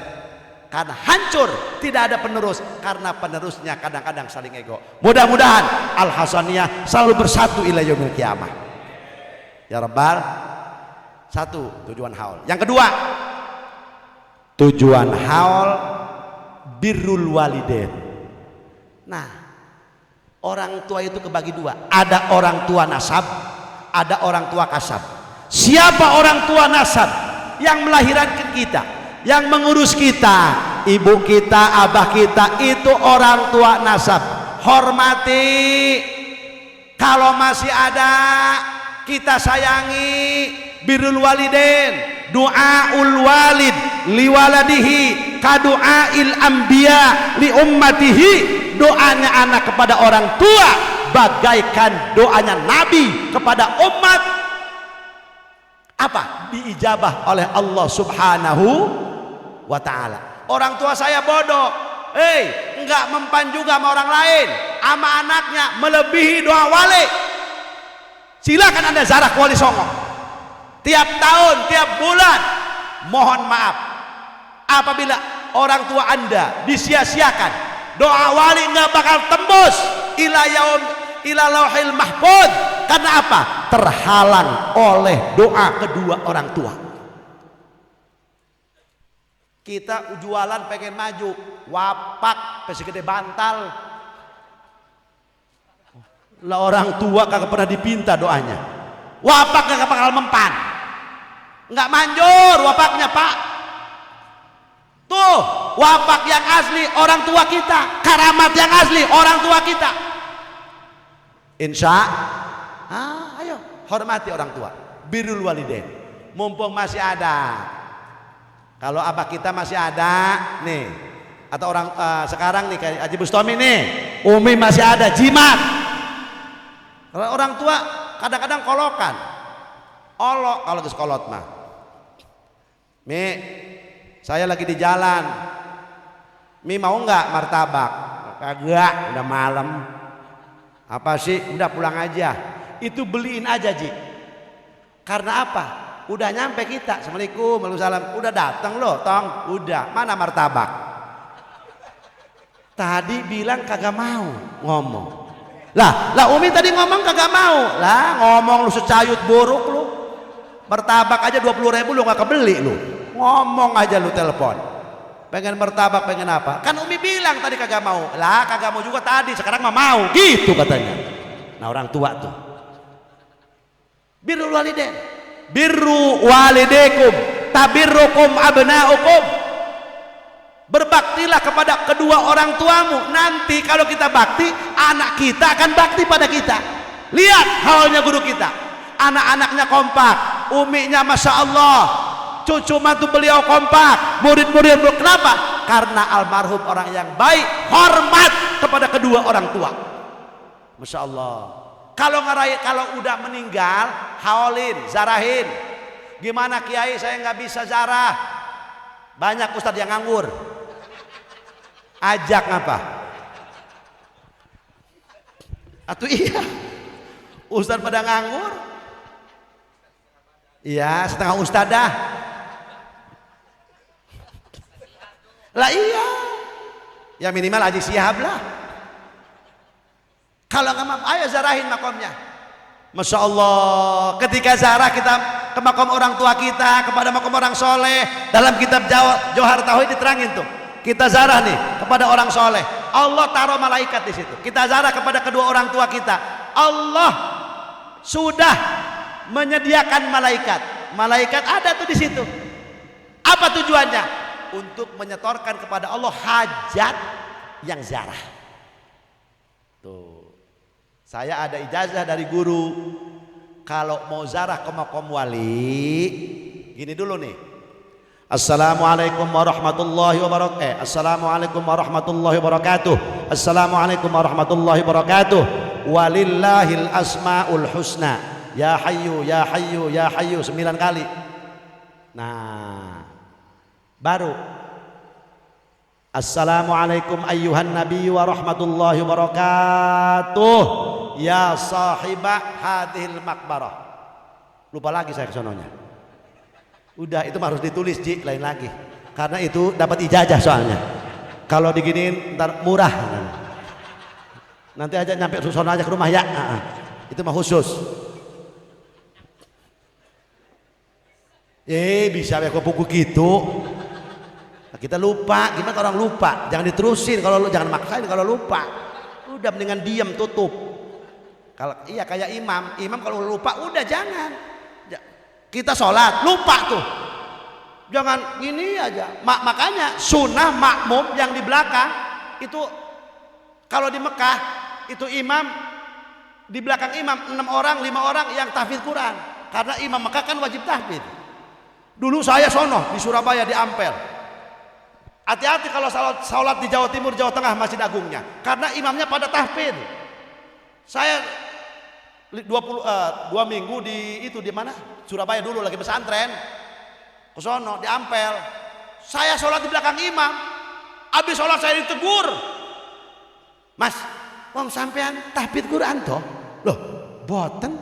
karena hancur, tidak ada penerus karena penerusnya kadang-kadang saling ego. Mudah-mudahan Al Hasaniyah selalu bersatu ila yaumil qiyamah. Ya Rabbal. Satu, tujuan haul. Yang kedua, tujuan haul birrul walidain. Nah, orang tua itu kebagi dua. Ada orang tua nasab, ada orang tua kasab. Siapa orang tua nasab? Yang melahirkan kita, yang mengurus kita, ibu kita, abah kita, itu orang tua nasab. Hormati. Kalau masih ada, kita sayangi. Birrul walidain, du'aul walid liwaladihi kadu'ail anbiya li ummatihi. Doanya anak kepada orang tua bagaikan doanya nabi kepada umat. Apa? Diijabah oleh Allah Subhanahu wa ta'ala. Orang tua saya bodoh, enggak mempan juga sama orang lain, sama anaknya melebihi doa wali. Silakan Anda zarah ke Wali Songo tiap tahun, tiap bulan. Mohon maaf apabila orang tua Anda disia-siakan, doa wali enggak bakal tembus ila lauhil mahfuz. Karena apa? Terhalang oleh doa kedua orang tua. Kita jualan pengen maju, wapak pasti gede bantal. Lah orang tua kagak pernah dipinta doanya. Wapak kagak bakal mempan. Enggak manjur wapaknya, Pak. Tuh, wapak yang asli orang tua kita, karamat yang asli orang tua kita. Insya ayo hormati orang tua. Birrul walidain. Mumpung masih ada. Kalau abah kita masih ada nih, atau orang sekarang nih kayak Haji Bustami nih, Umi masih ada, jimat. Orang tua kadang-kadang kolokan. Olok kalau ke sekolot mah. Mi, saya lagi di jalan. Mi mau nggak martabak? Kagak, udah malam. Apa sih? Udah pulang aja. Itu beliin aja, Ji. Karena apa? Udah nyampe kita. Assalamualaikum, waalaikumsalam. Udah datang loh, tong. Udah. Mana martabak? Tadi bilang kagak mau ngomong. Lah Umi tadi ngomong kagak mau. Lah ngomong lu secayut buruk lu. Martabak aja 20.000 lu gak kebeli lu. Ngomong aja lu telepon. Pengen martabak, pengen apa? Kan Umi bilang tadi kagak mau. Lah kagak mau juga tadi, sekarang mah mau. Gitu katanya. Nah orang tua tuh. Birrul walidain. Birru walidekum tabirrukum abnaukum. Berbaktilah kepada kedua orang tuamu. Nanti kalau kita bakti, anak kita akan bakti pada kita. Lihat halnya guru kita. Anak-anaknya kompak, uminya Masya Allah, cucu mantu beliau kompak, murid-murid. Kenapa? Karena almarhum orang yang baik, hormat kepada kedua orang tua. Masya Allah. Kalau udah meninggal, haulin, zarahin. Gimana Kiai, saya nggak bisa zarah. Banyak ustadz yang nganggur. Ajak ngapa? Atau iya, ustadz pada nganggur. Iya, setengah ustadzah. Lah iya, ya minimal Haji Syihab lah. Kalau nggak mampu, ayo zarahin makomnya. Masya Allah, ketika zarah kita ke makom orang tua kita, kepada makom orang soleh, dalam kitab Johar Tauhid diterangin tuh. Kita zarah nih kepada orang soleh, Allah taruh malaikat di situ. Kita zarah kepada kedua orang tua kita, Allah sudah menyediakan malaikat. Malaikat ada tuh di situ. Apa tujuannya? Untuk menyetorkan kepada Allah hajat yang zarah. Tuh. Saya ada ijazah dari guru. Kalau mau zarah ke makom wali, gini dulu nih. Assalamualaikum warahmatullahi wabarakatuh. Assalamualaikum warahmatullahi wabarakatuh. Assalamualaikum warahmatullahi wabarakatuh. Walillahil asmaul husna. Ya hayyu ya hayyu ya hayyu 9 kali. Nah, baru Assalamualaikum ayyuhan nabi wa rahmatullahi wabarakatuh. Ya sahibah hadhil makbarah. Lupa lagi saya kesononya. Udah, itu harus ditulis Ji, lain lagi. Karena itu dapat ijazah soalnya. Kalau diginiin ntar murah. Nanti aja nyampe sono aja ke rumah ya. Itu mah khusus. Bisa ya kok buku gitu. Nah, kita lupa, gimana orang lupa? Jangan diterusin kalau lu, jangan maksain kalau lupa. Udah mendingan diam, tutup. Kalau iya kayak imam kalau lupa udah jangan. Kita sholat lupa tuh. Jangan gini aja. Makanya sunnah makmum yang di belakang itu kalau di Mekah itu imam di belakang imam 6 orang 5 orang yang tahfidz Quran. Karena imam Mekah kan wajib tahfidz. Dulu saya sono di Surabaya di Ampel. Hati-hati kalau salat di Jawa Timur, Jawa Tengah, Masjid Agungnya, karena imamnya pada tahfidz. Saya 2 minggu di mana? Surabaya dulu lagi pesantren. Ke sono di Ampel. Saya sholat di belakang imam. Habis sholat saya ditegur. Mas, wong sampean tahfidz Quran toh? Loh, boten.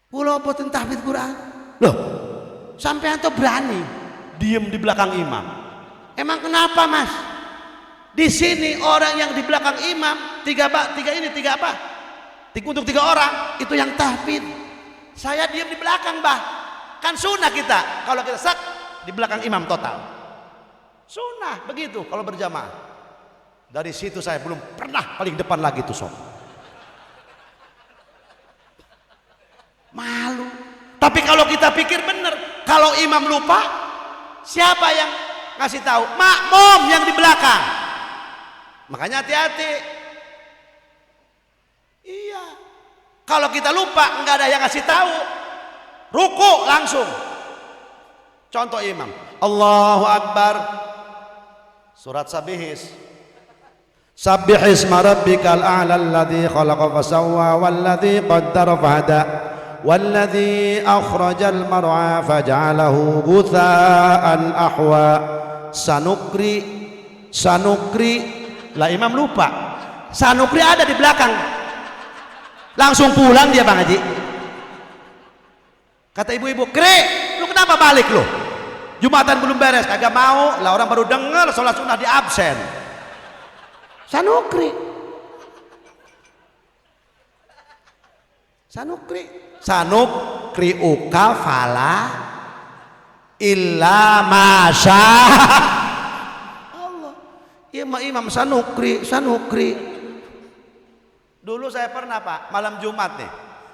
Kula boten tahfidz Quran. Loh, sampean tuh berani diem di belakang imam. Emang kenapa Mas? Di sini orang yang di belakang imam untuk 3 orang itu yang tahfidz. Saya diem di belakang Mbah. Kan sunnah kita kalau kita sak di belakang imam total. Sunnah begitu kalau berjamaah. Dari situ saya belum pernah paling depan lagi tuh sob. Malu. Tapi kalau kita pikir benar, kalau imam lupa, siapa yang ngasih tahu? Makmum yang di belakang. Makanya hati-hati. Iya. Kalau kita lupa, nggak ada yang ngasih tahu, ruku langsung. Contoh imam. Allahu Akbar. Surat Sabihis. Sabbihisma rabbikal a'la alladzi khalaqa fasawwa walladzi qaddara fahada. والذي أخرج المرعى فجعله غثاء أحوى sanukri lah imam lupa sanukri ada di belakang langsung pulang dia Bang Haji. Kata ibu-ibu, "Kre, lu kenapa balik lu? Jumatan belum beres." Kagak mau lah, orang baru dengar sholat sunnah di absen. Sanukri sanukriuka fala illa masya Allah. Ya imam sanukri. Dulu saya pernah Pak, malam Jumat nih.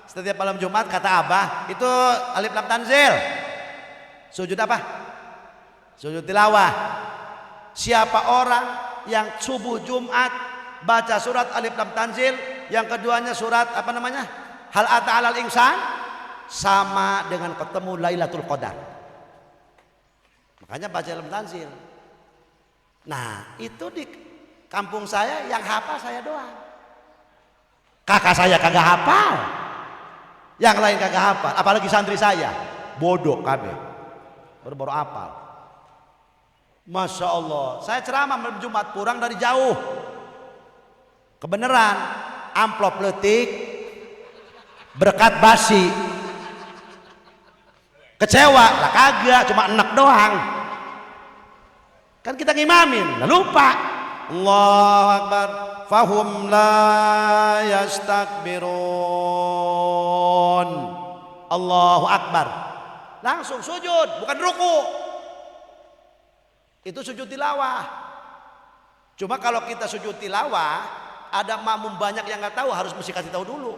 Setiap malam Jumat kata Abah itu alif lam tanzil. Sujud apa? Sujud tilawah. Siapa orang yang subuh Jumat baca surat alif lam tanzil, yang keduanya surat apa namanya? Hal ata 'alal insan, sama dengan ketemu Lailatul Qadar. Makanya baca Lam Tanzil. Nah, itu di kampung saya yang hafal saya doang. Kakak saya kagak hafal. Yang lain kagak hafal, apalagi santri saya. Bodoh kabeh. Baru-baru hafal. Masya Allah, saya ceramah malam Jumat pulang dari jauh. Kebenaran, amplop letik berkat basi. Kecewa lah kagak, cuma enak doang. Kan kita ngimamin, lah lupa. Allahu Akbar, fahum la yastakbirun. Allahu Akbar, langsung sujud, bukan ruku. Itu sujud tilawah. Cuma kalau kita sujud tilawah, ada makmum banyak yang nggak tahu, harus mesti kasih tahu dulu.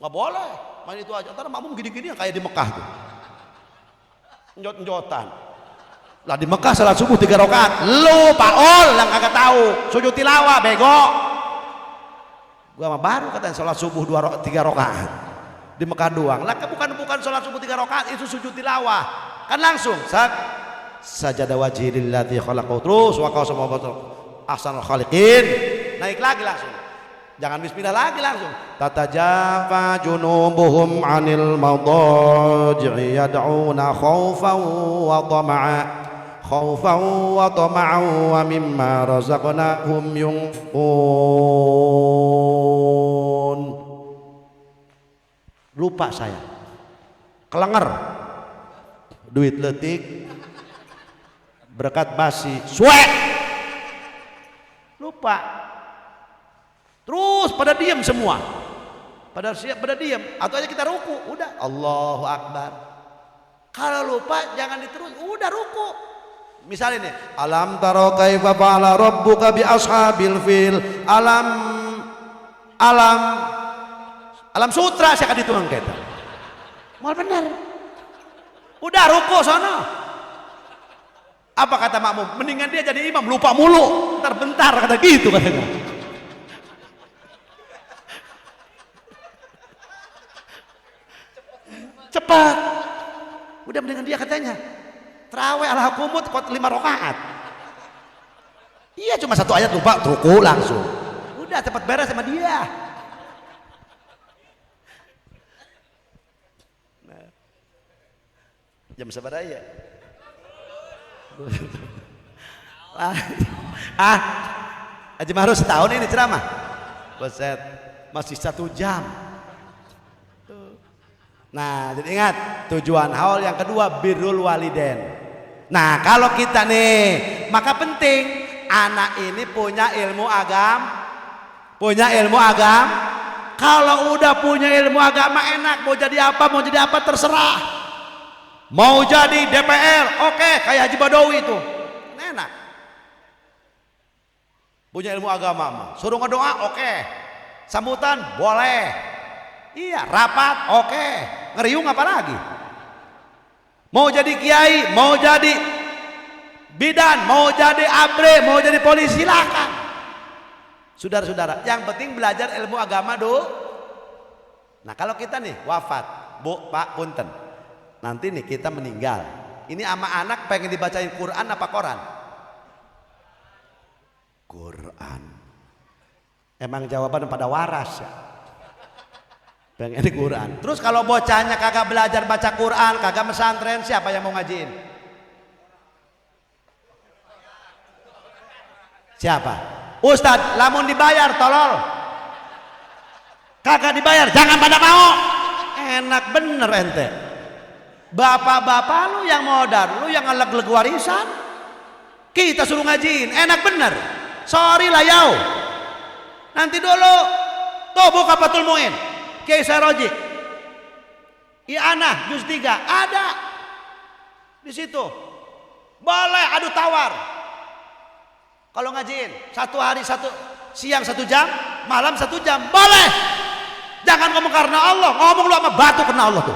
Nggak boleh main itu aja. Antara makmum gini-gini yang kayak di Mekah tuh, njot-njotan. Lah di Mekah salat subuh 3 rakaat. Lu paol yang kagak tahu sujud tilawah bego. Gua mah baru katanya salat subuh 3 rakaat. di Mekah doang. Lah bukan sholat subuh 3 rakaat, itu sujud tilawah. Kan langsung sajadah wajhi lillazi khalaqahu, terus wa qasama ahsanul khaliqin, naik lagi langsung. Jangan bismillah lagi langsung. Tatajafa junubuhum 'anil madaji'i yad'una khaufan wa tama'a, khaufan wa tama'an wa mimma razaqnahum yunfiqun. Lupa saya, kelenger, duit letik, berkat basi, suek, lupa. Terus pada diam semua, pada siap, pada diam, atau aja kita ruku, udah Allahu Akbar. Kalau lupa jangan diterus, udah ruku. Misalnya nih, alam taro kaifa fa'ala rabbuka bi ashabil fil, alam sutra saya akan dituang kita. Mal benar. Udah ruku sana. Apa kata makmum? Mendingan dia jadi imam, lupa mulu. Bentar kata gitu katanya. Cepat. Udah mendingan dia katanya. Terawih al-hakumut 5 rakaat. Iya cuma 1 ayat lupa, ruku langsung. Udah cepat beres sama dia. Nah. Jam sabar aja. Haji Mahrus setahun ini ceramah. Buset, masih 1 jam. Nah, jadi ingat tujuan haul yang kedua birrul waliden. Nah, kalau kita nih, maka penting anak ini punya ilmu agama. Kalau udah punya ilmu agama enak, mau jadi apa terserah. Mau jadi DPR, oke, kayak Haji Badawi itu, enak. Punya ilmu agama, suruh ngedoa, oke. Sambutan, boleh. Iya, rapat, oke. Ngeriung apa lagi? Mau jadi kiai, mau jadi bidan, mau jadi abre, mau jadi polisi, silakan. Saudara-saudara, yang penting belajar ilmu agama dulu. Nah, kalau kita nih wafat, Bu, Pak, punten. Nanti nih kita meninggal. Ini ama anak pengen dibacain Quran apa koran? Quran. Emang jawaban pada waras ya. Pengen di Quran. Terus kalau bocahnya kagak belajar baca Quran, kagak pesantren, siapa yang mau ngajiin? Siapa? Ustadz, lamun dibayar tolol. Kagak dibayar, jangan pada mau. Enak bener ente. Bapak-bapak lu yang modal, lu yang ngeleg-leg warisan. Kita suruh ngajiin, enak bener. Sorry lah yau. Nanti dulu. Tuh buka Fathul Muin. Kiai Saroji, I'anah juz 3 ada di situ. Boleh adu tawar. Kalau ngajiin 1 hari 1 siang 1 jam, malam 1 jam, boleh. Jangan ngomong karena Allah, ngomong lu sama batu kena Allah tuh.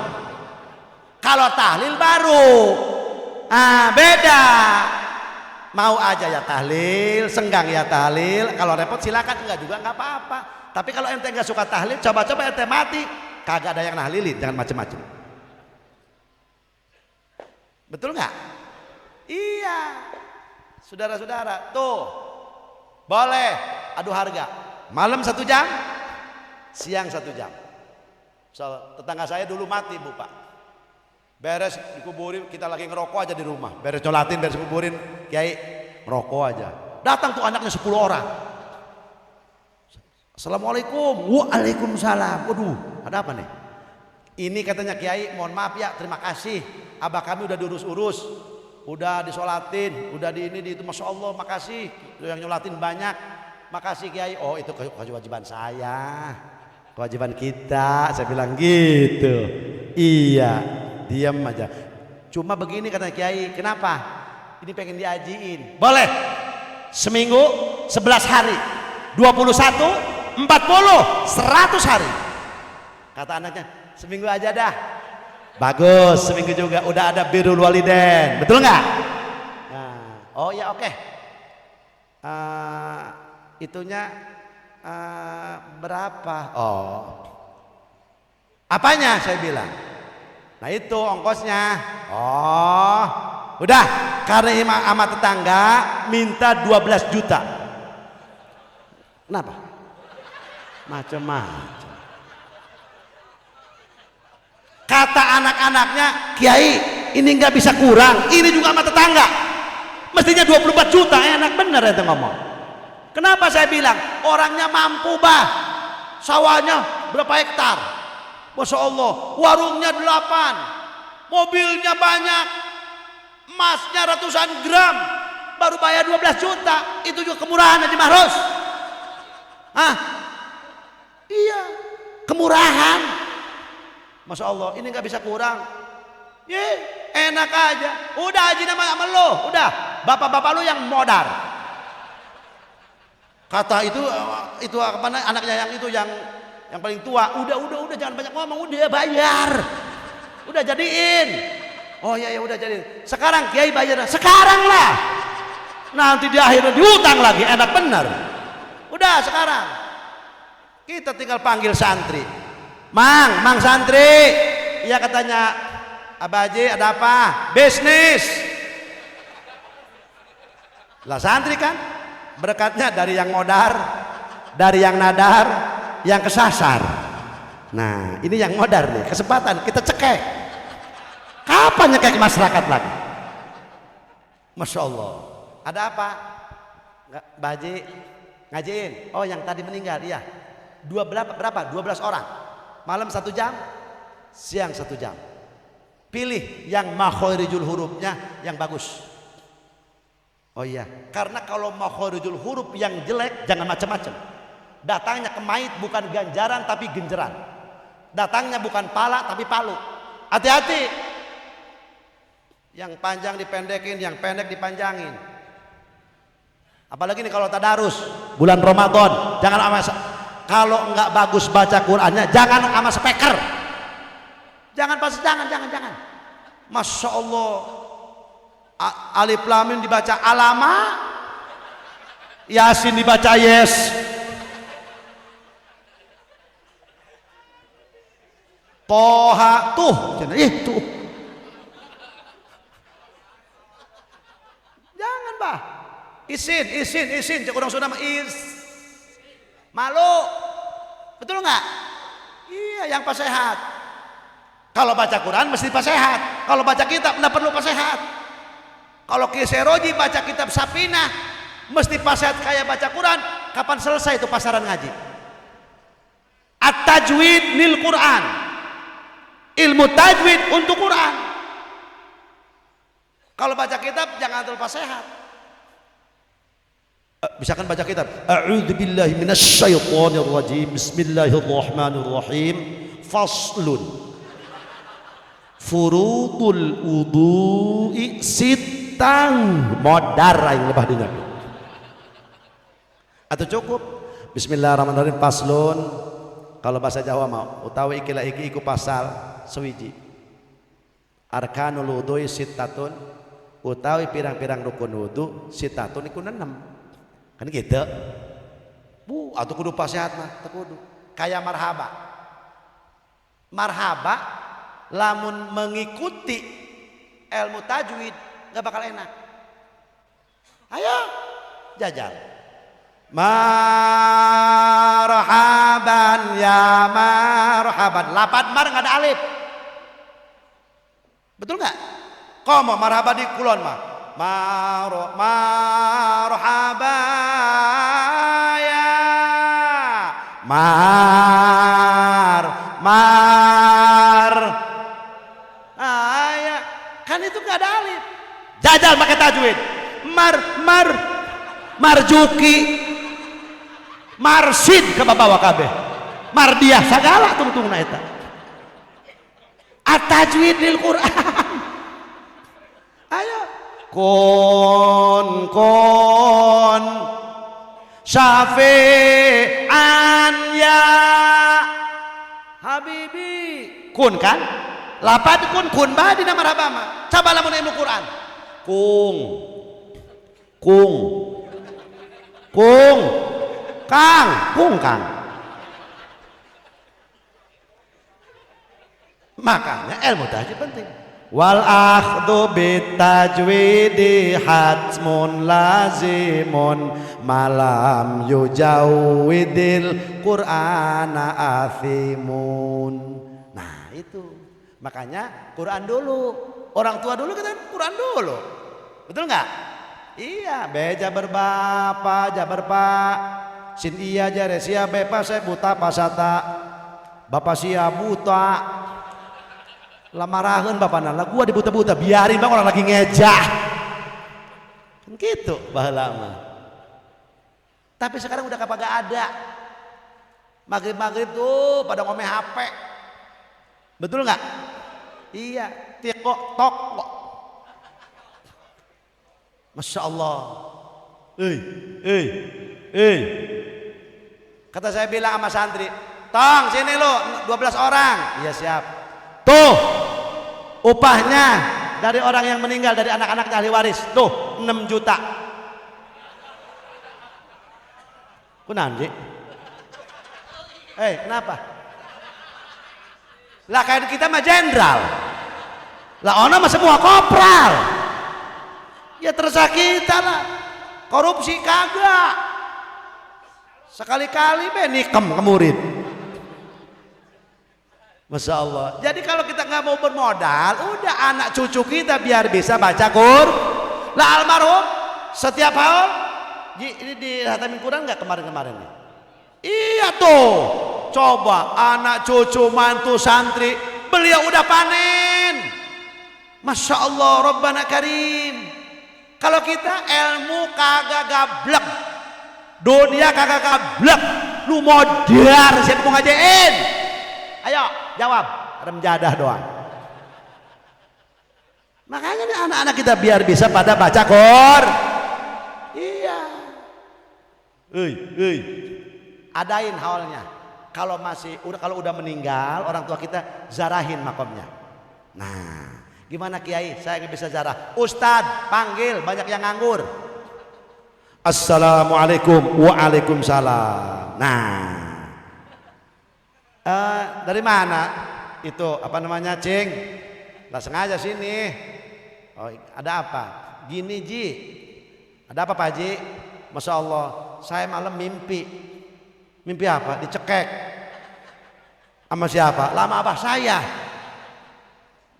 Kalau tahlil baru, beda. Mau aja ya tahlil, senggang ya tahlil. Kalau repot silakan, enggak juga enggak apa-apa. Tapi kalau ente nggak suka tahlil, coba-coba ente mati, kagak ada yang nahlilin, jangan macem-macem. Betul nggak? Iya, saudara-saudara, tuh boleh adu harga. Malam 1 jam, siang 1 jam. So, tetangga saya dulu mati, Bu, Pak. Beres dikuburin, kita lagi ngerokok aja di rumah. Beres nyolatin, beres kuburin, Kiai ngerokok aja. Datang tuh anaknya 10 orang. Assalamualaikum. Waalaikumsalam. Waduh, ada apa nih? Ini katanya Kiai, mohon maaf ya, terima kasih. Abah kami udah diurus-urus, udah disolatin, udah di ini, di itu. Masya Allah, makasih. Yang nyolatin banyak. Makasih Kiai. Oh, itu kewajiban saya, kewajiban kita. Saya bilang gitu. Iya, diam aja. Cuma begini katanya Kiai, kenapa? Ini pengen diajiin. Boleh. Seminggu 11 hari, 21, 40, 100 hari. Kata anaknya, seminggu aja dah. Bagus, seminggu juga udah ada birrul waliden. Betul nggak? Nah, oh ya oke. Itunya berapa? Oh, Apanya saya bilang? Nah itu ongkosnya. Oh, udah karena sama tetangga minta 12 juta. Kenapa? Macam-macam. Kata anak-anaknya, Kiai ini nggak bisa kurang, ini juga sama tetangga. Mestinya 24 juta, enak bener itu ngomong. Kenapa saya bilang? Orangnya mampu bah, sawahnya berapa hektar? Masya Allah, warungnya 8, mobilnya banyak, emasnya ratusan gram, baru bayar 12 juta, itu juga kemurahan Haji Mahrus. Hah? Iya, kemurahan. Masya Allah, ini nggak bisa kurang. Ye, enak aja. Udah haji nama sama lo, udah. Bapak-bapak lu yang modar. Kata itu apa anaknya yang paling tua, udah jangan banyak ngomong, udah bayar. Udah jadiin. Oh iya ya udah jadiin. Sekarang Kiai bayar. Sekarang lah. Nanti di akhirnya diutang lagi, enak bener. Udah sekarang. Kita tinggal panggil santri. Mang santri. Iya katanya, Abah Haji ada apa? Bisnis. Lah santri kan berkatnya dari yang modar, dari yang nadar, yang kesasar. Nah ini yang modar nih, kesempatan kita cekek. Kapan nyekek masyarakat lagi? Masya Allah. Ada apa? Mbak Haji ngajiin. Oh yang tadi meninggal, iya. Berapa? 12 orang. Malam 1 jam, siang 1 jam. Pilih yang makhorijul hurufnya yang bagus. Oh iya, karena kalau makhorijul huruf yang jelek jangan macam-macam. Datangnya ke mayit bukan ganjaran tapi genjeran. Datangnya bukan pala tapi palu. Hati-hati. Yang panjang dipendekin, yang pendek dipanjangin. Apalagi nih kalau tadarus bulan Ramadan, jangan sama kalau nggak bagus baca Qur'annya jangan sama speaker. Jangan. Masya Allah. Alif Lam Mim dibaca alama, Yasin dibaca yes, Toha tuh, tuh. Jangan bah. Isin, cek orang Sunda mah malu, betul nggak? Iya, yang pasehat. Kalau baca Quran mesti pasehat. Kalau baca kitab nggak perlu pasehat. Kalau Kiseroji baca kitab Sapinah mesti pasehat kayak baca Quran. Kapan selesai itu pasaran ngaji? At-tajwid lil Quran. Ilmu tajwid untuk Quran. Kalau baca kitab jangan terlalu pasehat. Misalkan baca kitab, a'udzubillahi minasyaitonirrajim, bismillahirrahmanirrahim, faslun furudul wudu'i sitang, modar yang lebah dinya. Atau cukup bismillahirrahmanirrahim faslun, kalau bahasa Jawa mau utawi ikilah iki iku pasal sewiji. Arkanul wudu'i sittatun, utawi pirang-pirang rukun wudu sittatun iku 6. Kan gitu. Atau kudu pasehat mah, teu kudu. Kayak marhaba lamun mengikuti ilmu tajwid gak bakal enak. Ayo jajal. Marhaban ya marhaban. Lapan mar nggak ada alif. Betul nggak? Komo marhaban di kulon mah. Marhaba ya ya kan itu nggak ada alif. Jajal pakai tajwid. Marjuki marsid ke bawa kabeh mardiah segala tungtungna eta. At-tajwid lil Quran. Ayo kon syafi'an ya habibi. Kun kan lapan kun badi nama rabama. Coba lamun ilmu Quran kung kang Makanya ilmu tajwid penting. Wal akhdhu bit tajwidi hatmun lazimun malam yujawidil qur'ana athimun. Nah itu makanya Quran dulu, orang tua dulu kita Quran dulu, betul nggak? Iya, beja berbapa jabar pak sin iya jare sia bepa saya buta pasata bapak sia buta lamarahan bapak nala gua dibuta-buta biarin bang orang lagi ngejah kan gitu bahalama. Tapi sekarang udah kagak ada, maghrib tuh pada ngomeh HP, betul nggak? Iya, tiktok tok, masya Allah. Kata saya bilang sama santri, tong sini lo 12 orang, iya siap. Tuh upahnya dari orang yang meninggal dari anak-anak ahli waris tuh 6 juta. Kunanji? Kenapa? Lah kayak kita mah jenderal. Lah ono mah semua kopral. Ya terserah kita lah. Korupsi kagak. Sekali-kali be nikem ke murid. Masya Allah. Jadi kalau kita nggak mau bermodal, udah anak cucu kita biar bisa baca Quran. Lah almarhum setiap haul, ini di hatamin Quran nggak kemarin-kemarin nih? Iya tuh. Coba anak cucu mantu santri, beliau udah panen. Masya Allah, Rabbana Karim. Kalau kita ilmu kagak gablek, dunia kagak gablek, lu modar siapa mau ngajain? Ayo jawab, rem jadah doang. Makanya nih anak-anak kita biar bisa pada baca Quran. Iya. Adain haulnya. Kalau udah meninggal orang tua kita zarahin makomnya. Nah, gimana Kiai? Saya nggak bisa zarah. Ustadz panggil, banyak yang nganggur. Assalamualaikum, waalaikumsalam. Nah. Dari mana itu apa namanya cing? Lah sengaja sini. Oh, ada apa? Gini Ji, ada apa Pak Ji? Masya Allah, saya malam mimpi apa? Dicekek sama siapa? Lama abah saya.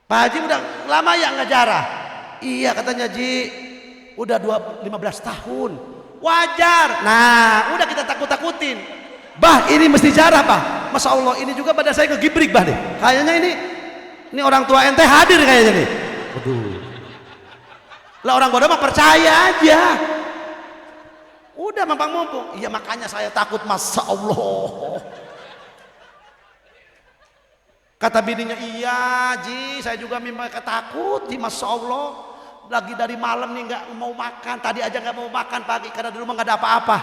Pak Haji udah lama ya nggak jarah? Iya katanya Ji, udah 15 tahun. Wajar. Nah, udah kita takut-takutin. Bah, ini mesti jarah, Bah. Masya Allah, ini juga pada saya ngegibrik, Bah nih. Kayaknya ini orang tua ente hadir kayaknya nih. Aduh. Lah orang bodoh mah percaya aja. Udah mampang mumpung. Iya makanya saya takut, Masya Allah. Kata bininya, iya Ji, saya juga memang takut Ji, Masya Allah. Lagi dari malam nih nggak mau makan. Tadi aja nggak mau makan pagi karena di rumah nggak ada apa-apa.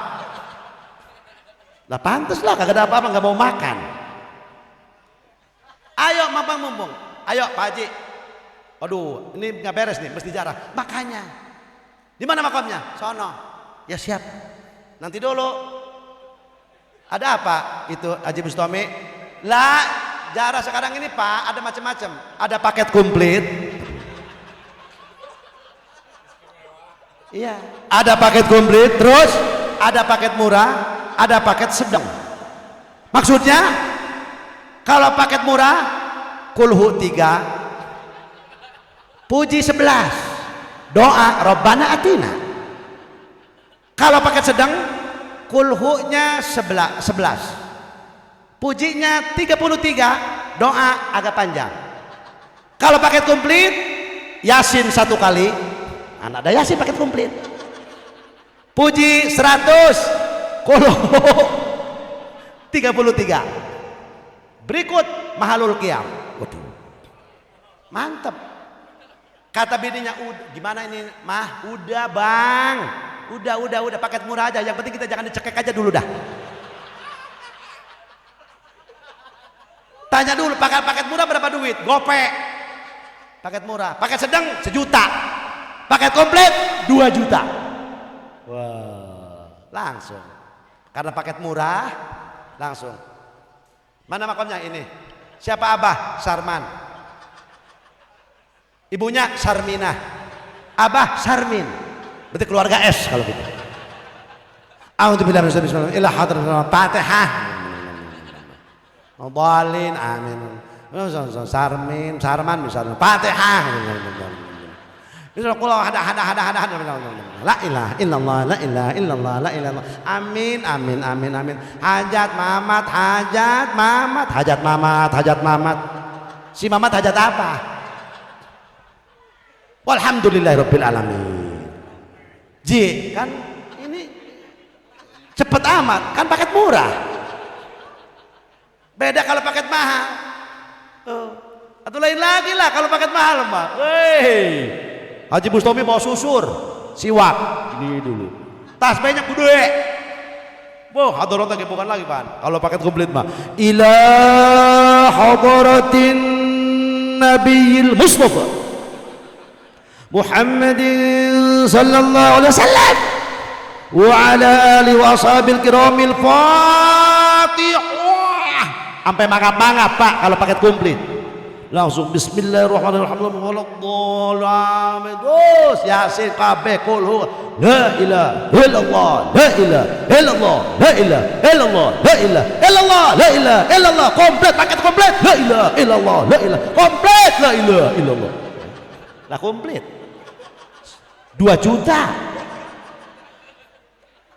Lah pantes lah kagak ada apa-apa nggak mau makan. Ayo mampang mumpung. Ayo Pak Haji. Aduh, ini nggak beres nih, mesti jarah. Makanya. Di mana makamnya? Sono. Ya siap. Nanti dulu. Ada apa? Itu Haji Bustami. Lah, jarah sekarang ini Pak, ada macam-macam. Ada paket komplit. Iya. Ada paket komplit, terus ada paket murah, ada paket sedang. Maksudnya kalau paket murah kulhu 3, puji 11, doa Rabbana atina. Kalau paket sedang kulhunya 11, pujinya 33, doa agak panjang. Kalau paket komplit Yasin 1 kali, anak ada Yasin paket komplit, puji 100, kulhu 33, berikut mahalul qiyam. Waduh, mantap. Kata bininya, gimana ini mah? Udah bang, udah paket murah aja, yang penting kita jangan dicekek aja dulu dah. Tanya dulu paket murah berapa duit? Gopek. Paket murah, paket sedang 1 juta, paket komplit 2 juta. Wah, langsung. Karena paket murah, langsung. Mana makamnya ini? Siapa Abah? Sarman. Ibunya Sarminah, abah Sarmin, berarti keluarga S kalau gitu. A'udzubillahi minasyaitonir rajim. Ila hadratil Fatihah. Dhalin, amin. Sarmin, Sarman misalnya. Fatihah. La ilaha illallah, la ilaha illallah, la ilaha. Amin, amin, amin, amin. Hajat Mamat, hajat Mamat, hajat Mamat, hajat Mamat. Si Mamat hajat apa? Walhamdulillahirabbil alamin. Ji, kan ini cepet amat, kan paket murah. Beda kalau paket mahal. Atau lain lagi lah kalau paket mahal, Mbak. Weh. Haji Bustami bawa susur, siwak, ini dulu. Tas banyak gede. Boh, hadarat lagi bukan lagi, Pan. Kalau paket komplit mah. Ila hadaratin Nabiyil Mustafa Muhammadin sallallahu alaihi wasallam wa ala alihi wa ashabil kiramil Fatihah. Sampai mangap-mangap, Pak, kalau paket komplit. Langsung bismillahirrahmanirrahim. Terus Yasin kabeh kul la ilaha illallah, la ilaha illallah, la ilaha illallah, la ilaha illallah, la ilaha illallah. Komplit, paket komplit. La ilaha illallah, la ilaha komplit, la ilaha illallah. Lah komplit 2 juta.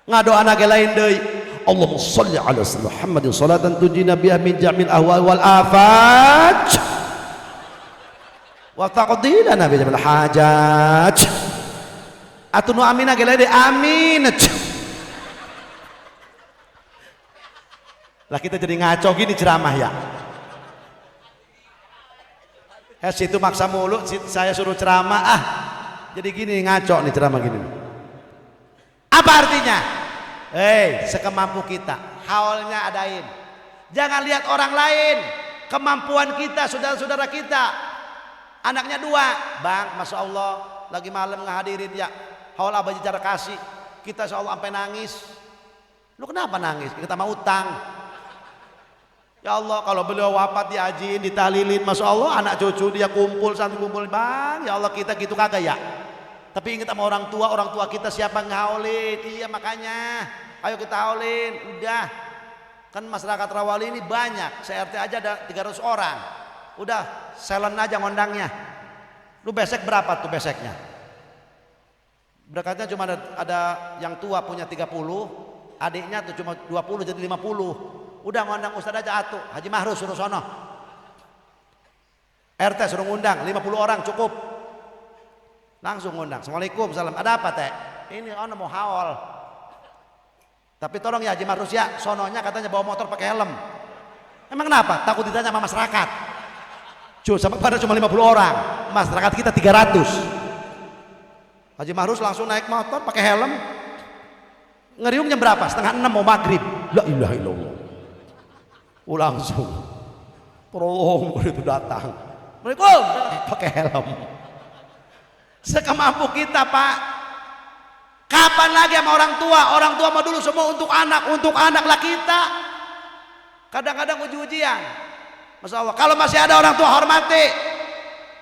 Ngado anak lain deui. Allahumma shalli ala sayyidina Muhammadin salatan tunjina biha min jamil ahwal wal afat wa taqdina nabi jamil hajat. Atunu amin ge lain amin. Lah kita jadi ngaco gini ceramah ya. Situ maksa mulu, saya suruh ceramah jadi gini ngaco nih ceramah gini. Apa artinya? Sekemampu kita, haulnya adain. Jangan lihat orang lain, kemampuan kita, saudara-saudara kita. Anaknya 2, Bang, Masya Allah, lagi malam ngehadirin ya. Haul abah cara kasih, kita Insya Allah sampai nangis. Lu kenapa nangis? Kita mau utang. Ya Allah, kalau beliau wafat diajiin, ditahlilin, Masya Allah, anak cucu dia kumpul, santri kumpul, Bang, ya Allah kita gitu kagak ya. Tapi ingat sama orang tua kita siapa ngaulin. Iya makanya, ayo kita haulin. Udah, kan masyarakat Rawali ini banyak, se-RT aja ada 300 orang. Udah, selen aja ngondangnya. Lu besek berapa tuh beseknya? Berkatnya cuma ada yang tua punya 30, adiknya tuh cuma 20 jadi 50. Udah ngondang Ustadz aja atuh, Haji Mahrus suruh sono. RT suruh ngundang 50 orang cukup. Langsung ngundang. Assalamualaikum, salam. Ada apa teh? Ini ono mau haul. Tapi tolong ya Haji Mahrus ya, sononya katanya bawa motor pakai helm. Emang kenapa? Takut ditanya sama masyarakat. Sampai pada cuma 50 orang, masyarakat kita 300. Haji Mahrus langsung naik motor pakai helm. Ngeriung jam berapa? 5:30 mau maghrib. La ilaha illallah. Langsung prolong itu datang. Assalamualaikum, pakai helm. Sekemampu kita, Pak. Kapan lagi sama orang tua? Orang tua mau dulu semua untuk anak lah kita. Kadang-kadang uji-ujian. Masya Allah, kalau masih ada orang tua hormati.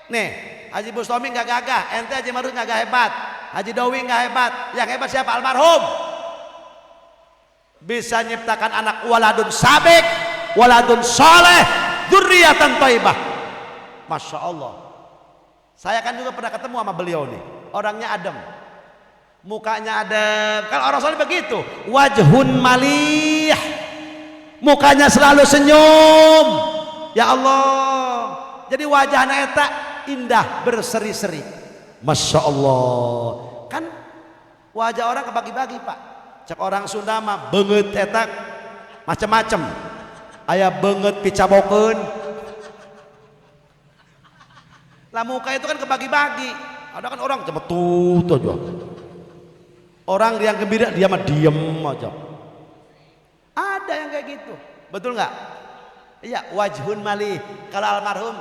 Nih, Haji Bustami nggak gagah, ente Haji Mahrus nggak hebat, Haji Dawi nggak hebat, yang hebat siapa? Almarhum. Bisa nyiptakan anak waladun sabik, waladun soleh, dzurriatan thayyibah. Masya Allah. Saya kan juga pernah ketemu sama beliau nih, orangnya adem, mukanya adem. Kalau orang soleh begitu, wajhun malih, mukanya selalu senyum. Ya Allah, jadi wajahnya eta indah berseri-seri. Masya Allah. Kan wajah orang kebagi-bagi, Pak. Cek orang Sunda mah beungeut eta macem-macem. Aya beungeut picabokeun. Lah muka itu kan kebagi-bagi. Ada kan orang cuma tuh aja. Orang yang gembira dia mah diem aja. Ada yang kayak gitu. Betul nggak? Iya, wajhun malih. Kalau almarhum,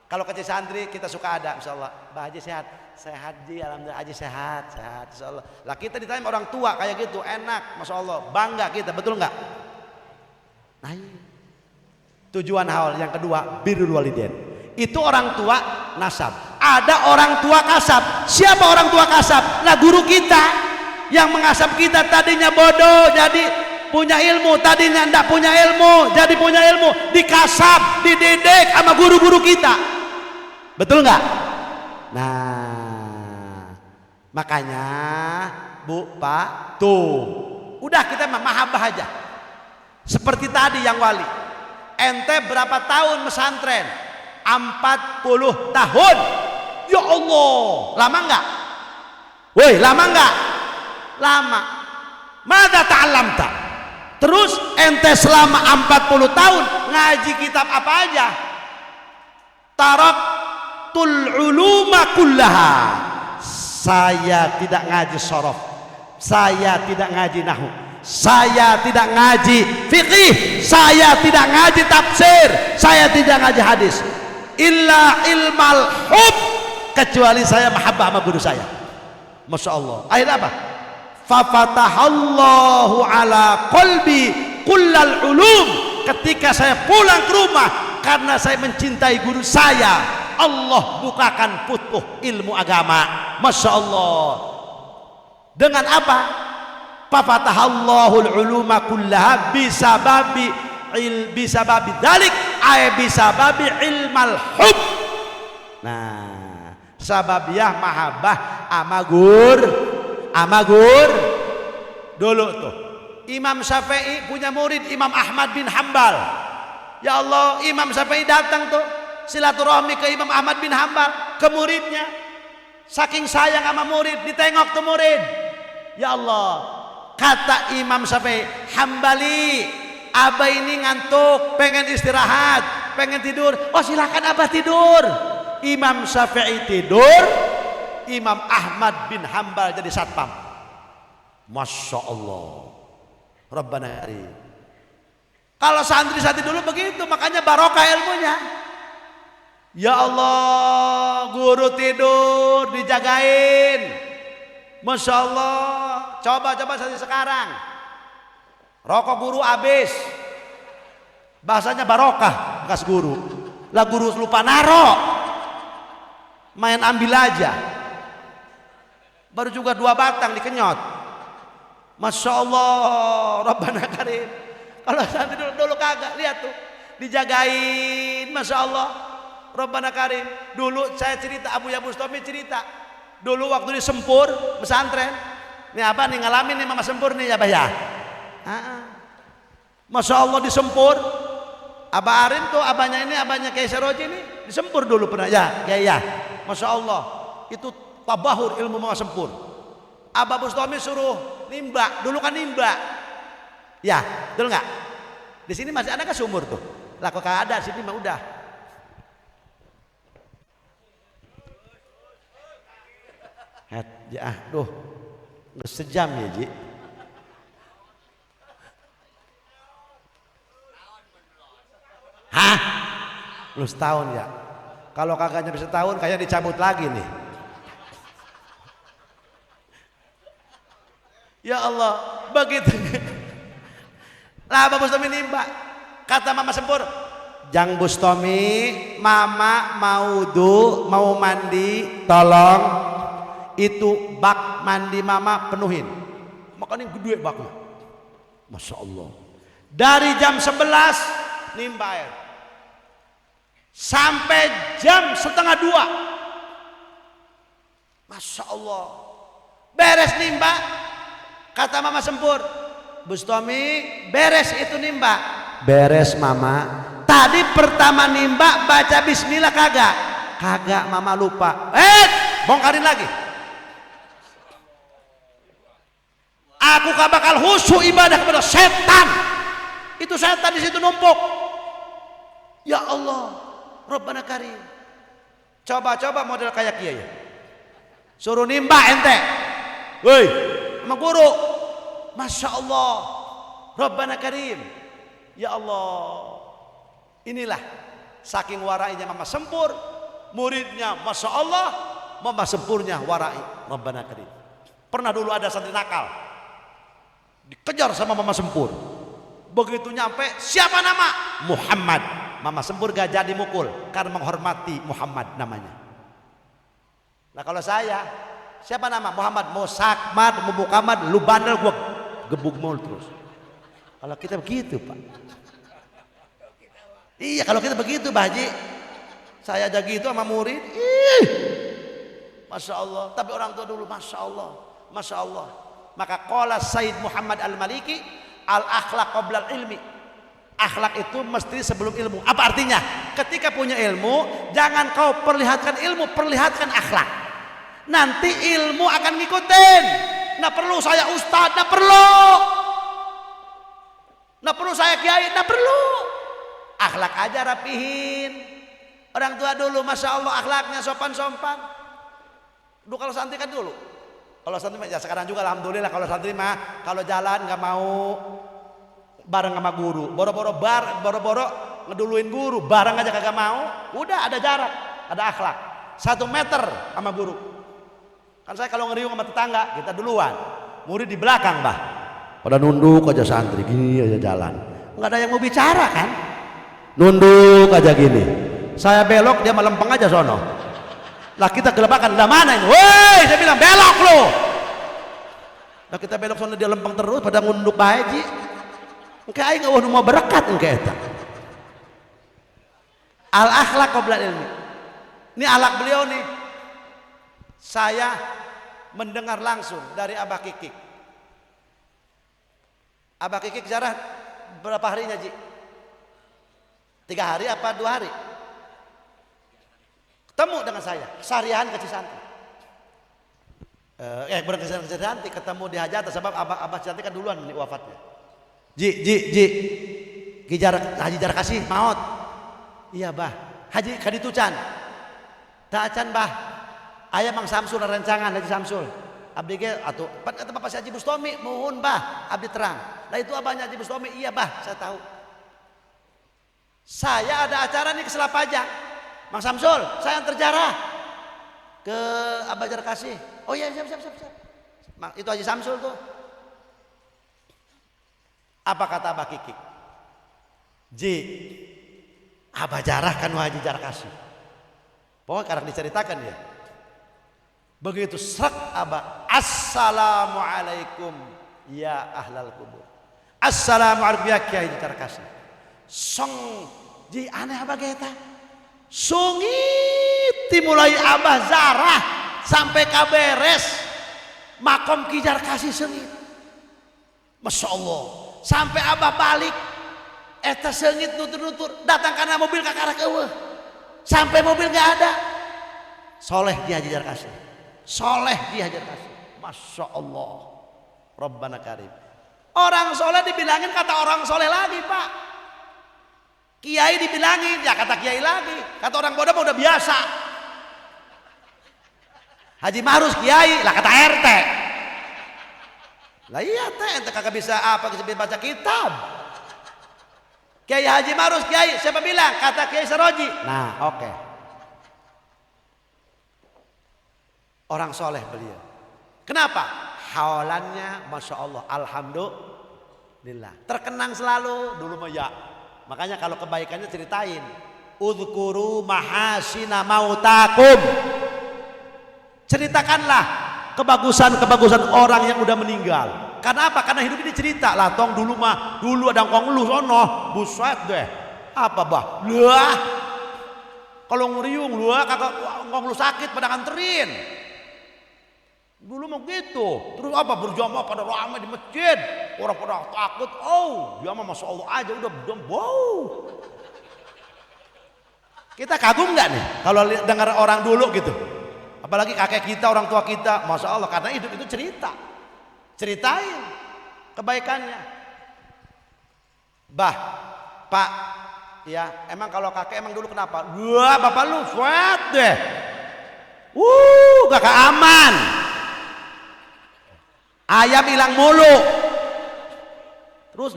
kalau kecil santri kita suka ada, insyaallah. Mbah Haji sehat, Ji, alhamdulillah Haji sehat, insyaallah. Lah kita ditanya orang tua kayak gitu, enak, masya Allah, bangga kita, betul nggak? Nah, tujuan haul yang kedua birrul walidain. Itu orang tua nasab. ada orang tua kasab. Siapa orang tua kasab? Nah, guru kita yang mengasap kita. Tadinya bodoh jadi punya ilmu, tadinya tidak punya ilmu jadi punya ilmu, dikasap, dididik sama guru-guru kita. Betul nggak? Nah, makanya Bu, Pak, tuh udah kita mahabbah aja. Seperti tadi yang wali, ente berapa tahun pesantren? 40 tahun. Ya Allah, lama enggak? Woi, lama enggak? Lama. Mada ta'allamta? Terus ente selama 40 tahun ngaji kitab apa aja? Taraktul uluma kullaha. Saya tidak ngaji shorof, saya tidak ngaji nahwu, saya tidak ngaji fikih, saya tidak ngaji tafsir, saya tidak ngaji hadis, illa ilmal hub, kecuali saya mahabbah sama guru saya. Masya Allah. Akhirnya apa? Fafatahallahu ala qalbi kullal ulum. Ketika saya pulang ke rumah, karena saya mencintai guru saya, Allah bukakan futuh ilmu agama. Masya Allah. Dengan apa? Fafatahallahul uluma kullaha bisababi dzalik ay bisababi ilmal hub. Nah, sababiyah mahabbah amagur dulu tuh. Imam Syafi'i punya murid Imam Ahmad bin Hambal. Ya Allah, Imam Syafi'i datang tuh silaturahmi ke Imam Ahmad bin Hambal, ke muridnya. Saking sayang sama murid, ditengok tuh murid. Ya Allah, kata Imam Syafi'i, Hambali, abah ini ngantuk, pengen istirahat, pengen tidur. Oh silakan abah tidur. Imam Syafi'i tidur, Imam Ahmad bin Hambal jadi satpam. Masya Allah, Rabbana karim. Kalau santri-santri dulu begitu, makanya barokah ilmunya. Ya Allah, guru tidur dijagain. Masya Allah. Coba sekarang rokok guru habis, bahasanya barokah bekas guru. Lah guru lupa naro, main ambil aja, baru juga 2 batang dikenyot. Masya Allah, Rabbana karim. Kalau santri dulu kagak, lihat tuh dijagain. Masya Allah, Rabbana karim. Dulu saya cerita, Abu Bustami cerita dulu waktu di Sempur pesantren. Ini apa nih, ngalamin nih Mama Sempur nih ya Bah ya. Masya Allah di Sempur, Abah Arin tuh abahnya ini, abahnya Kiai Saroji nih di Sempur dulu pernah ya. Ya Masya Allah, itu tabahur ilmu Mama Sempur. Abah Bustami suruh nimba, dulu kan nimba. Ya, betul nggak? Di sini masih ada ke sumur tuh. Lah kok kagak ada, sini mah udah. Ya, aduh, udah sejam ya Ji. Hah? Belum setahun ya? Kalau kagak nyampe setahun kayaknya dicabut lagi nih. Ya Allah, begitu. Lah Abah Bustami nimba, kata Mama Sempur, Jang Bustami, Mama mau mau mandi, tolong itu bak mandi Mama penuhin. Makanya gede baknya. Masya Allah. Dari jam 11 nimba air sampai jam 1:30. Masya Allah. Beres nimba, kata Mama Sempur, Bustami beres itu nimba. Beres Mama. Tadi pertama nimba baca bismillah kagak? Kagak Mama lupa. Bongkarin lagi. Aku gak bakal khusyuk ibadah kepada setan. Itu setan di situ numpuk. Ya Allah, Rabbana karim. Coba model kayak kiai. Suruh nimba ente. Woi, sama guru. Masya Allah, Rabbana karim. Ya Allah, inilah saking warainya Mama Sempur, muridnya Masya Allah, Mama Sempurnya warai, Rabbana karim. Pernah dulu ada santri nakal, dikejar sama Mama Sempur. Begitu nyampe, siapa nama? Muhammad. Mama Sempur gak jadi mukul karena menghormati Muhammad namanya. Nah kalau saya, siapa nama? Muhammad, mau Sakmad, mau Muhammad, lu bandel gua gebuk mul terus. Kalau kita begitu Pak. Iya kalau kita begitu Pak Haji. Saya aja gitu sama murid. Ih, Masya Allah. Tapi orang tua dulu Masya Allah. Masya Allah. Maka qala Sayyid Muhammad Al-Maliki, al-akhlaq qabla ilmi. Akhlak itu mesti sebelum ilmu. Apa artinya? Ketika punya ilmu, jangan kau perlihatkan ilmu, perlihatkan akhlak. Nanti ilmu akan ngikutin. Nah perlu saya ustadz, nah perlu. Nah perlu saya kiai, nah perlu. Akhlak aja rapihin. Orang tua dulu Masya Allah akhlaknya sopan-sopan. Dulu kalau santri kan dulu. Kalau santri ya sekarang juga alhamdulillah. Kalau santri mah kalau jalan nggak mau bareng sama guru, boro-boro ngeduluin guru, bareng aja kagak mau, udah ada jarak, ada akhlak, 1 meter sama guru. Kan saya kalau ngeriung sama tetangga, kita duluan, murid di belakang Bah, pada nunduk aja santri, gini aja jalan, nggak ada yang mau bicara kan, nunduk aja gini, saya belok dia melempeng aja sono, lah kita gelebakan, lah mana ini, woi saya bilang belok lo, lah kita belok sono dia lempeng terus, pada nunduk Pak Haji. Engke aing mau berkat engke eta. Al akhlaq qabla ilmi. Ini akhlak beliau nih. Saya mendengar langsung dari Abah Kikik. Abah Kikik jarah berapa harinya Ji? 3 hari apa 2 hari? Ketemu dengan saya, seharian ke Cisanti. Bukan ke Cisanti, ketemu di hajatan sebab Abah Cisanti kan duluan wafatnya. Ji, Haji Jar kasih maut. Iya bah, Haji kaditucan. Taacan bah. Ayah Mang Samsul rencangan Haji Samsul. Abdi ge atuh kata Bapak Haji Bustomi mohon bah, abdi terang. Lah itu abahnya Haji Bustomi, iya bah, saya tahu. Saya ada acara nih ke Selapajang. Mang Samsul, saya antar jarah ke Abah Jar kasih. Oh iya, siap. Itu Haji Samsul tuh. Apa kata Abah Kikik? Ji, Abah Jarah kan Haji Jarah kasih. Pokoknya karena diceritakan dia. Begitu serak Abah, Assalamualaikum ya ahlal kubur. Assalamualaikum ya Kiai Jarah kasih. Song, Ji aneh Abah Geta. Sungiti mulai Abah Jarah sampai kaberes makom Ki Jarah kasih sengit. Masya Allah. Sampai Abah balik eta sengit nutur-nutur datang karena mobil ke arah keueuh sampai mobil gak ada soleh dia Haji Jar kasih, soleh dia Haji Jar kasih. Masya Allah Rabbana Karim. Orang soleh dibilangin kata orang soleh lagi Pak, kiai dibilangin ya kata kiai lagi, kata orang bodoh udah biasa. Haji Mahrus kiai lah kata RT. Lah iya teh ente kagak bisa apa bisa baca kitab. Kiai Haji Mahrus kiai siapa bilang? Kata Kiai Saroji. Nah, oke. Orang soleh beliau. Kenapa? Hawalannya Masya Allah, alhamdulillah. Terkenang selalu dulu mah ya. Makanya kalau kebaikannya ceritain. Udhkuru mahasina mautakum. Ceritakanlah kebagusan-kebagusan orang yang udah meninggal. Karena apa? Karena hidup ini cerita lah. Tong dulu ada ngkong lu sono, buset deh. Apa bah? Lah, kalau ngeriung lu kagak ngkong lu sakit pada nganterin. Dulu mau gitu. Terus apa? Berjamaah pada ramai di masjid. Orang pada takut. Oh, dia mah Masya Allah aja udah wow. Kita kagum nggak nih kalau dengar orang dulu gitu? Apalagi kakek kita, orang tua kita, Masya Allah, karena hidup itu ceritain kebaikannya. Bah, Pak, ya emang kalau kakek emang dulu kenapa? Wah, bapak lu fuat deh. Gak aman. Ayam hilang mulu. Terus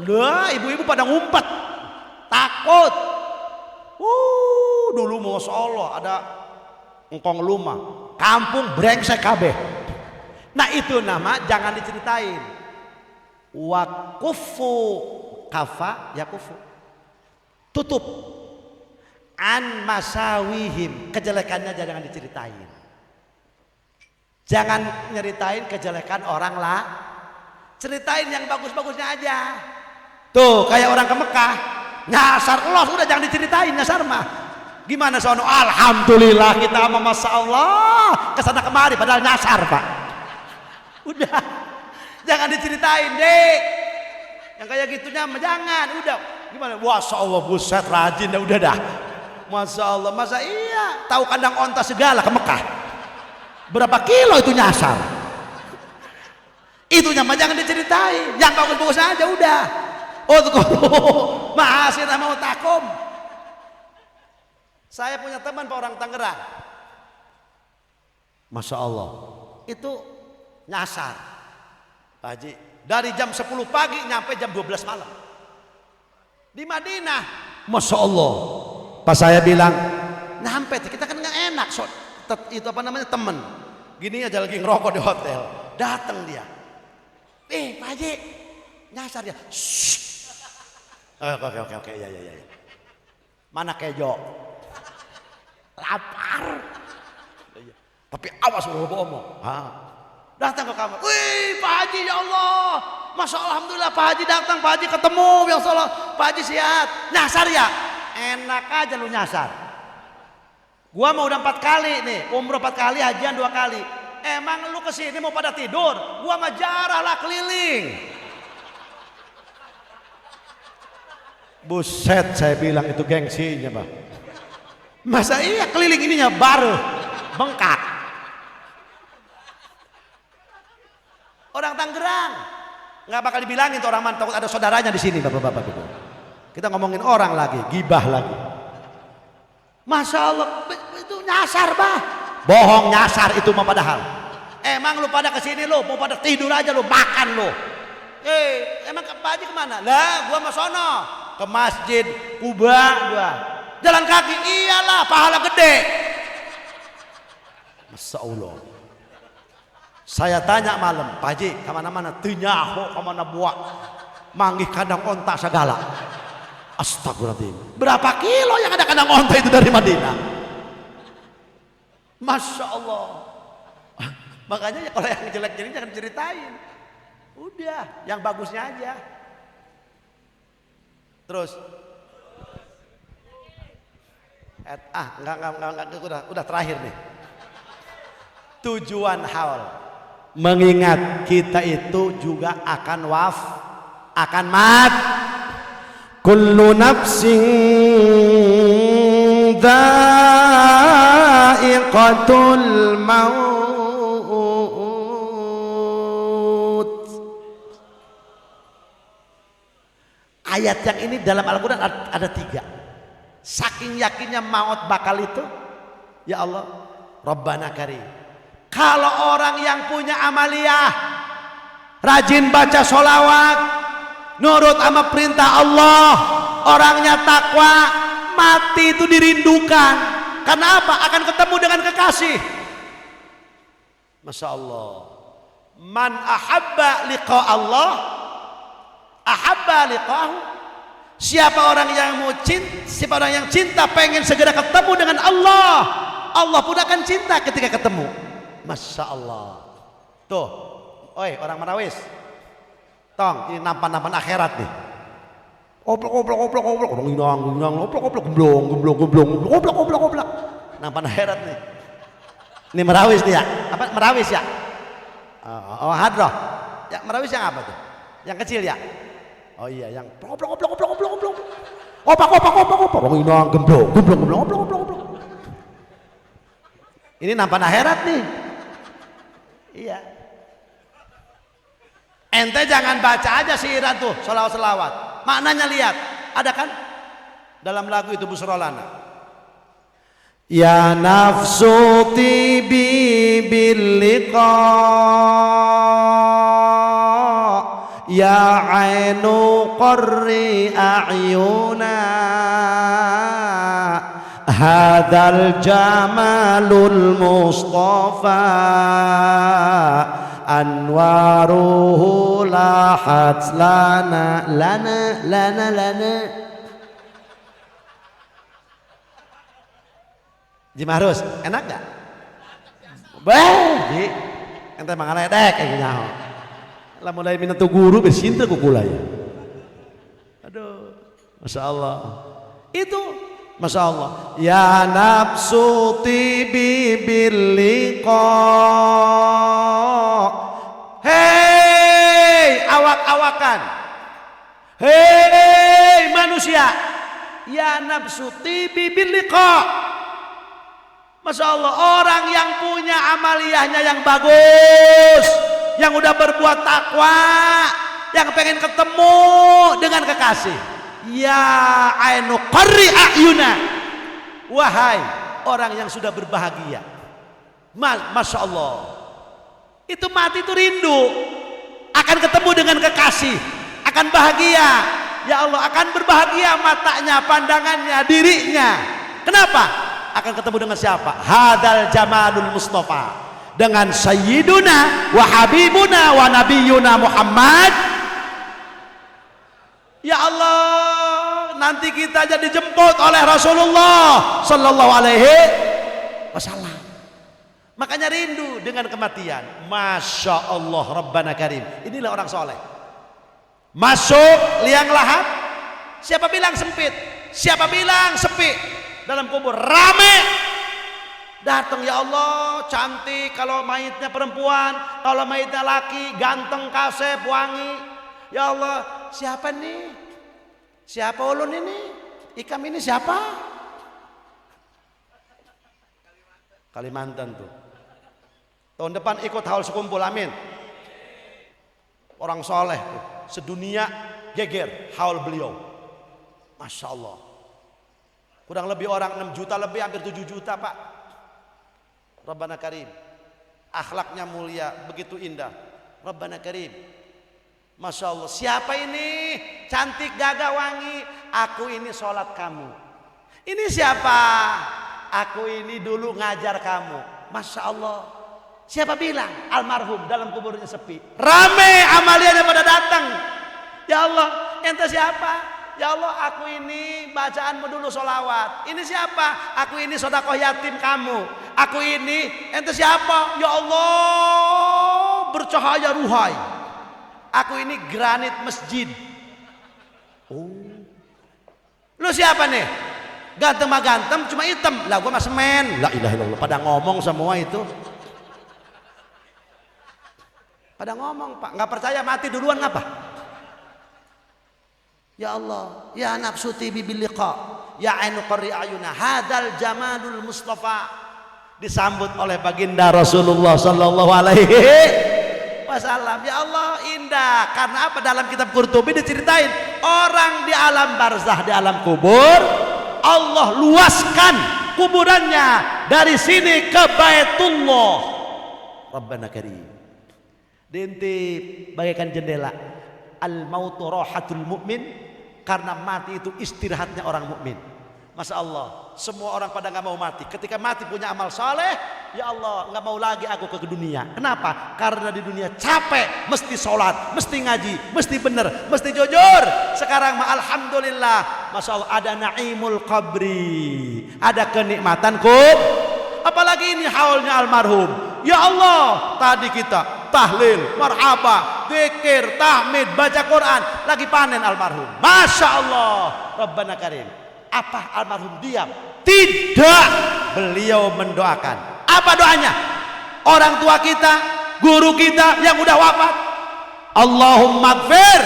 ibu-ibu pada ngumpet, takut. Dulu Masya Allah ada engkong lumah, kampung brengsek kabeh. Nah itu nama jangan diceritain. Wakufu kafa yakufu. Tutup. An masawihim, kejelekannya jangan diceritain. Jangan nyeritain kejelekan orang lah, ceritain yang bagus-bagusnya aja. Tuh kayak orang ke Mekah nyasar Allah, udah jangan diceritain nyasar mah. Gimana sono? Alhamdulillah kita sama Masya Allah kesana kemari padahal nyasar Pak. Udah jangan diceritain deh, yang kayak gitunya jangan. Udah gimana? Masya Allah buset rajin dah, udah dah. Masya Allah, masa iya tahu kandang onta segala ke Mekah berapa kilo itu nyasar. Itu mah jangan diceritain, yang bagus-bagus aja udah. Udhkuru ma'asina mautakum. Saya punya teman Pak orang Tangerang, Masya Allah itu nyasar Pak Haji dari jam 10 pagi nyampe jam 12 malam di Madinah. Masya Allah, pas saya bilang nyampe kita kan nggak enak, itu apa namanya temen gini aja lagi ngerokok di hotel, datang dia, Pak Haji nyasar ya. Oke ya. Mana kejo lapar tapi awas lu ngomong. Datang ke kamar, wih Pak Haji ya Allah, Masya Allah, alhamdulillah Pak Haji datang, Pak Haji ketemu ya Allah, Pak Haji sehat. Nyasar ya, enak aja lu nyasar. Gua mau udah 4 kali nih, umroh 4 kali, hajian 2 kali. Emang lu kesini mau pada tidur? Gua mah jarah lah keliling. Buset, saya bilang itu gengsinya Pak. Masa iya keliling ininya baru bengkak. Orang Tangerang nggak bakal dibilangin tuh orang mana, takut ada saudaranya di sini bapak-bapak gitu. Kita ngomongin orang lagi, gibah lagi. Masya Allah itu nyasar Bah. Bohong, nyasar itu mah padahal. Emang lu pada kesini lu mau pada tidur aja lu, makan lu. Emang Pak Haji kemana? Lah gua mah sono ke masjid Kuba, gua jalan kaki. Iyalah pahala gede. Masya Allah. Saya tanya malam, Pak Haji kemana-mana tinyaho kemana buat manggih kandang onta segala. Astagfirullahaladzim, berapa kilo yang ada kandang onta itu dari Madinah? Masya Allah. Makanya ya kalau yang jelek-jelek jangan ceritain, udah yang bagusnya aja. Terus enggak, udah terakhir nih. Tujuan haul mengingat kita itu juga akan akan mat. Kullu nafsin dha'iqatul maut. Ayat yang ini dalam Al-Quran ada 3. Saking yakinnya maut bakal itu, ya Allah, Rabbana Karim. Kalau orang yang punya amaliyah, rajin baca sholawat, nurut sama perintah Allah, orangnya takwa, mati itu dirindukan. Karena apa? Akan ketemu dengan kekasih. Masya Allah. Man ahabba liqa Allah, ahabba liqahu. Siapa orang yang cinta pengen segera ketemu dengan Allah, Allah pun akan cinta ketika ketemu. Masya Allah. Tuh, oi orang Marawis, tong ini nampan akhirat nih. Oplok, orang inang, oplok, gemblong, nampan akhirat nih. Ini Marawis nih ya? Apa Marawis ya? Oh Hadroh. Ya Marawis yang apa tuh? Yang kecil ya? Oh iya, yang oplok. Opak, orang inang, gemblong, oplok. Ini nampan akhirat nih. Iya. Ente jangan baca aja siiran tuh, selawat. Maknanya lihat, ada kan dalam lagu itu Busrolana. Ya nafsu tibi bil liqa, ya ainu qarri a'yuna, hadzal jamalul mustafa anwaruhu lahat lana. Jimarus, enak gak? Baik. ente mangaledek kayak nyaho lah mulai minatu guru bersinta kukula ya. Aduh, Masya Allah. Itu Masya Allah. Ya nafsu tibi bil liqa. Hei awak-awakan. Hei manusia. Ya nafsu tibi bil liqa. Masya Allah, orang yang punya amaliyahnya yang bagus, yang udah berbuat takwa, yang pengen ketemu dengan kekasih. Ya ainu qarri a'yuna. Wahai orang yang sudah berbahagia. Masya Allah. Itu mati itu rindu akan ketemu dengan kekasih, akan bahagia. Ya Allah, akan berbahagia matanya, pandangannya, dirinya. Kenapa? Akan ketemu dengan siapa? Hadal jamalul mustafa, dengan sayyiduna wa habibuna wa nabiyuna Muhammad. Ya Allah, nanti kita jadi dijemput oleh Rasulullah sallallahu alaihi wasallam. Makanya rindu dengan kematian. Masya Allah, Rabbana Karim. Inilah orang soleh. Masuk liang lahat. Siapa bilang sempit? Siapa bilang sepi? Dalam kubur rame. Datang, ya Allah, cantik kalau mayitnya perempuan, kalau mayitnya laki, ganteng, kasep, wangi. Ya Allah, siapa nih? Siapa ulun ini? Ikam ini siapa? Kalimantan tuh. Tahun depan ikut haul sekumpul, amin. Orang soleh tuh, sedunia geger haul beliau. Masya Allah. Kurang lebih orang 6 juta lebih, hampir 7 juta Pak. Rabbana Karim. Akhlaknya mulia, begitu indah. Rabbana Karim. Masya Allah. Siapa ini? Cantik, gagah, wangi. Aku ini sholat kamu. Ini siapa? Aku ini dulu ngajar kamu. Masya Allah. Siapa bilang? Almarhum, dalam kuburnya sepi. Rame amaliannya pada datang. Ya Allah, ente siapa? Ya Allah, aku ini bacaanmu dulu sholawat. Ini siapa? Aku ini sodakoh yatim kamu. Aku ini, ente siapa? Ya Allah, bercahaya ruhai. Aku ini granit masjid. Oh, lu siapa nih? Ganteng mah ganteng, cuma hitam. Lah gua mah semen. La ilaha illallah. Pada ngomong semua itu. Pada ngomong Pak, nggak percaya mati duluan ngapa? Ya Allah, ya nafsu tibi bil liqa, ya ainu qarri ayuna, hadal jamalul mustafa. Disambut oleh baginda Rasulullah sallallahu alaihi wasallam. Ya Allah, indah. Karena apa? Dalam kitab Qurtubi diceritain orang di alam barzah, di alam kubur, Allah luaskan kuburannya dari sini ke Baitullah. Rabbana Karim. Diintip bagaikan jendela. Al mautu rahatul mu'min, karena mati itu istirahatnya orang mukmin. Masya Allah, semua orang pada nggak mau mati. Ketika mati punya amal soleh, ya Allah, nggak mau lagi aku ke dunia. Kenapa? Karena di dunia capek, mesti sholat, mesti ngaji, mesti bener, mesti jujur. Sekarang mah alhamdulillah, Masya Allah, ada naimul qabri, ada kenikmatanku. Apalagi ini haulnya almarhum. Ya Allah, tadi kita tahlil, marhaba, zikir, tahmid, baca Quran, lagi panen almarhum. Masya Allah, Rabbana Karim. Apa almarhum diam? Tidak, beliau mendoakan. Apa doanya? Orang tua kita, guru kita yang udah wafat, Allahumma gfir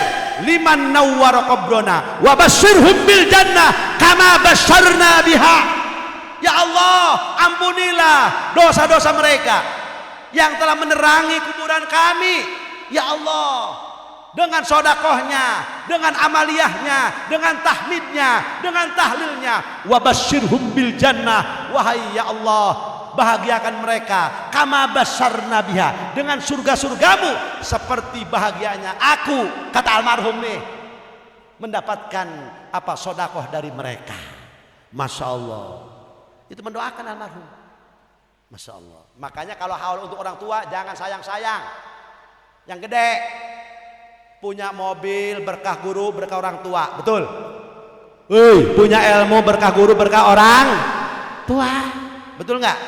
liman nawwara qabrona wa basyirhum bil jannah kama basyarna biha. Ya Allah, ampunilah dosa-dosa mereka yang telah menerangi kuburan kami. Ya Allah, dengan sodakohnya, dengan amaliyahnya, dengan tahmidnya, dengan tahlilnya. Wa basyirhum bil jannah. Wahai ya Allah, bahagiakan mereka kama basyarna biha, dengan surga-surgamu seperti bahagianya aku, kata almarhum nih, mendapatkan apa sodakoh dari mereka. Masya Allah, itu mendoakan almarhum. Masya Allah. Makanya kalau haul untuk orang tua jangan sayang-sayang. Yang gede, punya mobil berkah guru berkah orang tua, betul? Punya ilmu berkah guru berkah orang tua, betul nggak?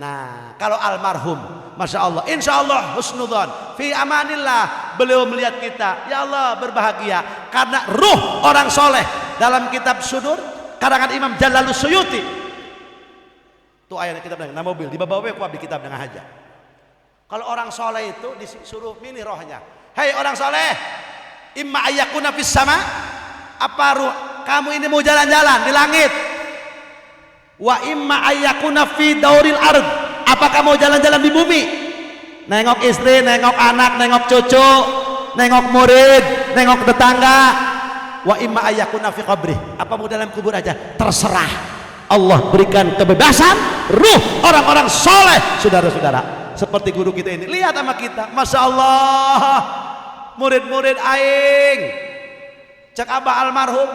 Nah, kalau almarhum Masya Allah, insya Allah husnudzon, fi amanillah. Beliau melihat kita, ya Allah berbahagia karena ruh orang soleh. Dalam kitab Sudur karangan Imam Jalalus Suyuti, itu ayatnya kitab dengan mobil di bawah di kitab dengan haja. Kalau orang soleh itu disuruh milih rohnya. Hei orang soleh, imma ayyakuna fis sama, apa ruh kamu ini mau jalan-jalan di langit? Wa imma ayyakuna fi dauril ard, apakah mau jalan-jalan di bumi? Nengok istri, nengok anak, nengok cucu, nengok murid, nengok tetangga. Wa imma ayyakuna fi qabri, apa mau dalam kubur aja? Terserah. Allah berikan kebebasan ruh orang-orang soleh. Saudara-saudara, seperti guru kita ini, lihat sama kita, Masya Allah, murid-murid aing. Cek Abah almarhum,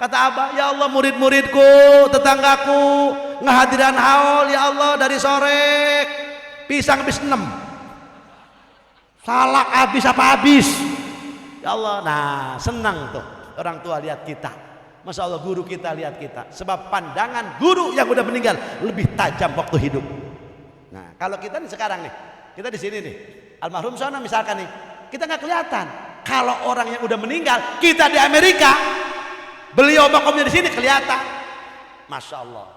kata Abah, ya Allah murid-muridku, tetanggaku ngehadiran haul, ya Allah dari sore pisang habis 6, salak habis apa habis, ya Allah. Nah senang tuh orang tua lihat kita, Masya Allah, guru kita lihat kita, sebab pandangan guru yang udah meninggal lebih tajam waktu hidup. Nah kalau kita nih sekarang nih, kita di sini nih, almarhum sana misalkan nih, kita nggak kelihatan. Kalau orang yang udah meninggal, kita di Amerika, beliau makomnya di sini kelihatan. Masya Allah.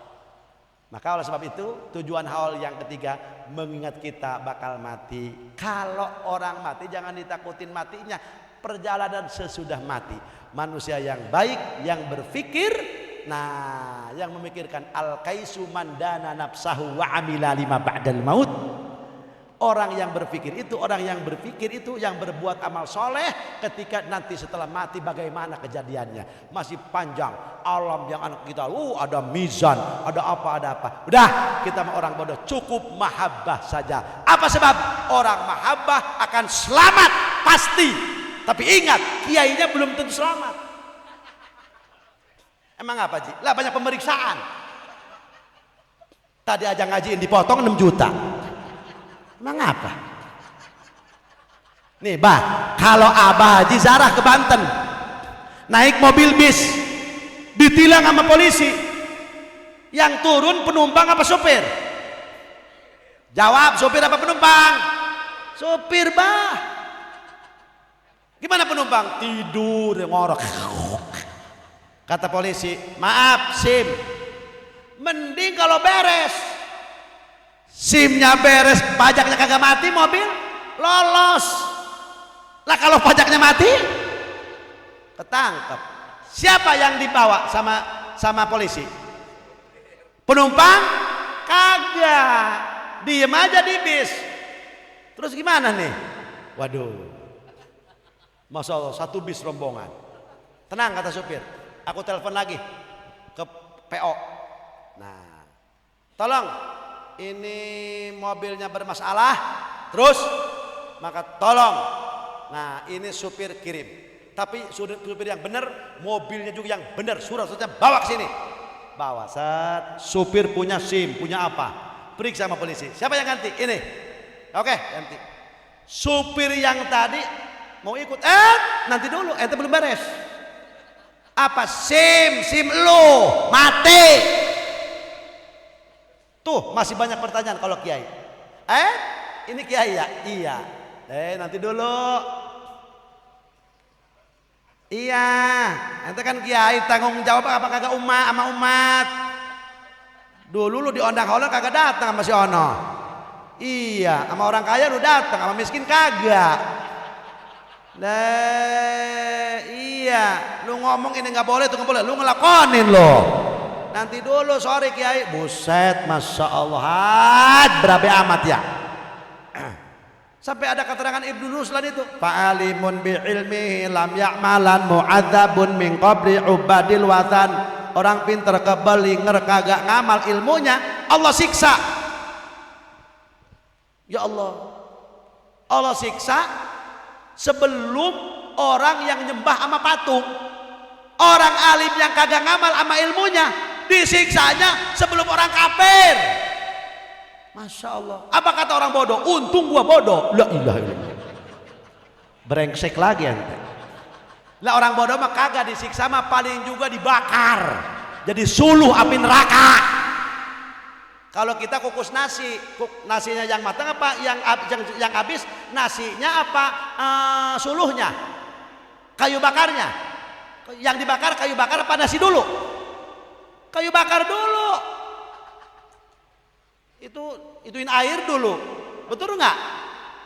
Maka oleh sebab itu tujuan haul yang ketiga mengingat kita bakal mati. Kalau orang mati jangan ditakutin matinya, perjalanan sesudah mati. Manusia yang baik, yang berfikir, nah yang memikirkan al-kaisu mandana nafsahu wa amila lima ba'dal maut. Orang yang berpikir itu, orang yang berpikir itu yang berbuat amal soleh ketika nanti setelah mati bagaimana kejadiannya. Masih panjang alam yang anak kita, ada mizan, ada apa. Udah, kita mah orang bodoh, cukup mahabbah saja. Apa sebab? Orang mahabbah akan selamat pasti. Tapi ingat, kiainya belum tentu selamat. Emang apa Ji? Lah banyak pemeriksaan. Tadi aja ngajiin dipotong 6 juta. Emang apa? Nih bah, kalau Abah Haji Zarah ke Banten naik mobil bis ditilang sama polisi, yang turun penumpang apa supir? Jawab, supir apa penumpang? Supir bah. Gimana penumpang? Tidur ngorok. Kata polisi, maaf SIM. Mending kalau beres, SIM-nya beres, pajaknya kagak mati, mobil lolos. Lah kalau pajaknya mati, ketangkep. Siapa yang dibawa sama polisi? Penumpang? Kagak. Diem aja di bis. Terus gimana nih? Waduh, Masya Allah, satu bis rombongan. Tenang kata supir, aku telepon lagi ke PO. Nah, tolong, ini mobilnya bermasalah, terus maka tolong. Nah ini supir kirim, tapi supir yang benar, mobilnya juga yang benar, suratnya bawa ke sini. Bawa, set, supir punya SIM, punya apa, periksa sama polisi. Siapa yang ganti? Ini. Oke, ganti. Supir yang tadi mau ikut, nanti dulu, ente belum beres. Apa? SIM lu mati. Tuh masih banyak pertanyaan kalau kiai. Ini kiai ya? Iya. Nanti dulu. Iya. Ente kan kiai, tanggung jawab apa kagak sama umat. Dulu lu diondang-ondang kagak datang sama si Ono. Iya, sama orang kaya lu datang, sama miskin kagak. Iya, lu ngomong ini nggak boleh, itu nggak boleh, lu ngelakonin lo. Nanti dulu, sorry kiai. Buset, Masya Allah, berabe amat ya. Sampai ada keterangan Ibnu Ruslan itu, fa'alimun bi'ilmihi lam ya'malan mu'adzabun min qabli ubadil wathan. Orang pinter kebelinger kagak ngamal ilmunya, Allah siksa. Ya Allah, Allah siksa sebelum orang yang nyembah sama patung. Orang alim yang kagak ngamal sama ilmunya disiksanya sebelum orang kafir. Masya Allah. Apa kata orang bodoh? Untung gua bodoh. La ilaha illallah. Brengsek lagi ente. Lah orang bodoh mah kagak disiksa, mah paling juga dibakar. Jadi suluh api neraka. Kalau kita kukus nasi, nasinya yang matang apa yang habis, nasinya apa suluhnya, kayu bakarnya. Yang dibakar kayu bakar apa nasi dulu? Kayu bakar dulu. Ituin air dulu. Betul nggak?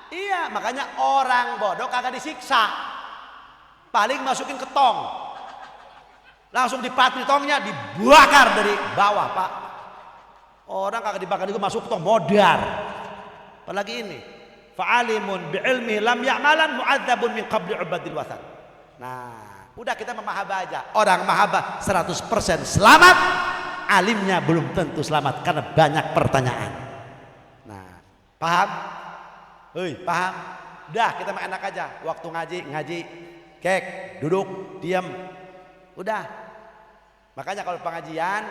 Iya, makanya orang bodoh kagak disiksa. Paling masukin ke tong. Langsung dipatri tongnya, dibakar dari bawah, Pak. Orang kagak dibakar itu masuk tong modar. Apalagi ini, fa'alimun bi'ilmi lam ya'malan mu'adzabun min qabli ubadil wasan. Nah, udah kita memahaba aja. Orang mahaba 100% selamat, alimnya belum tentu selamat karena banyak pertanyaan. Nah, paham? Hei, paham? Udah kita mah enak aja. Waktu ngaji, kek, duduk, diam. Udah. Makanya kalau pengajian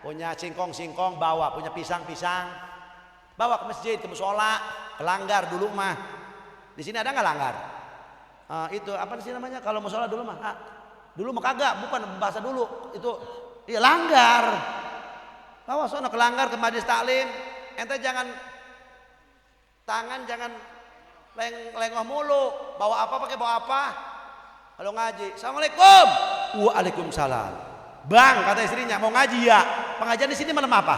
punya singkong bawa, punya pisang bawa ke masjid, ke musola, ke langgar dulu mah. Di sini ada nggak langgar? Itu apa sih namanya kalau musola dulu mah? Dulu mah kagak, bukan bahasa dulu. Itu iya langgar. Bawa sono ke langgar, ke majelis taklim. Ente jangan tangan jangan lengoh mulu. Bawa apa pakai bawa apa? Kalau ngaji, assalamualaikum. Waalaikumsalam. Bang, kata istrinya, mau ngaji ya? Pengajian di sini malam apa?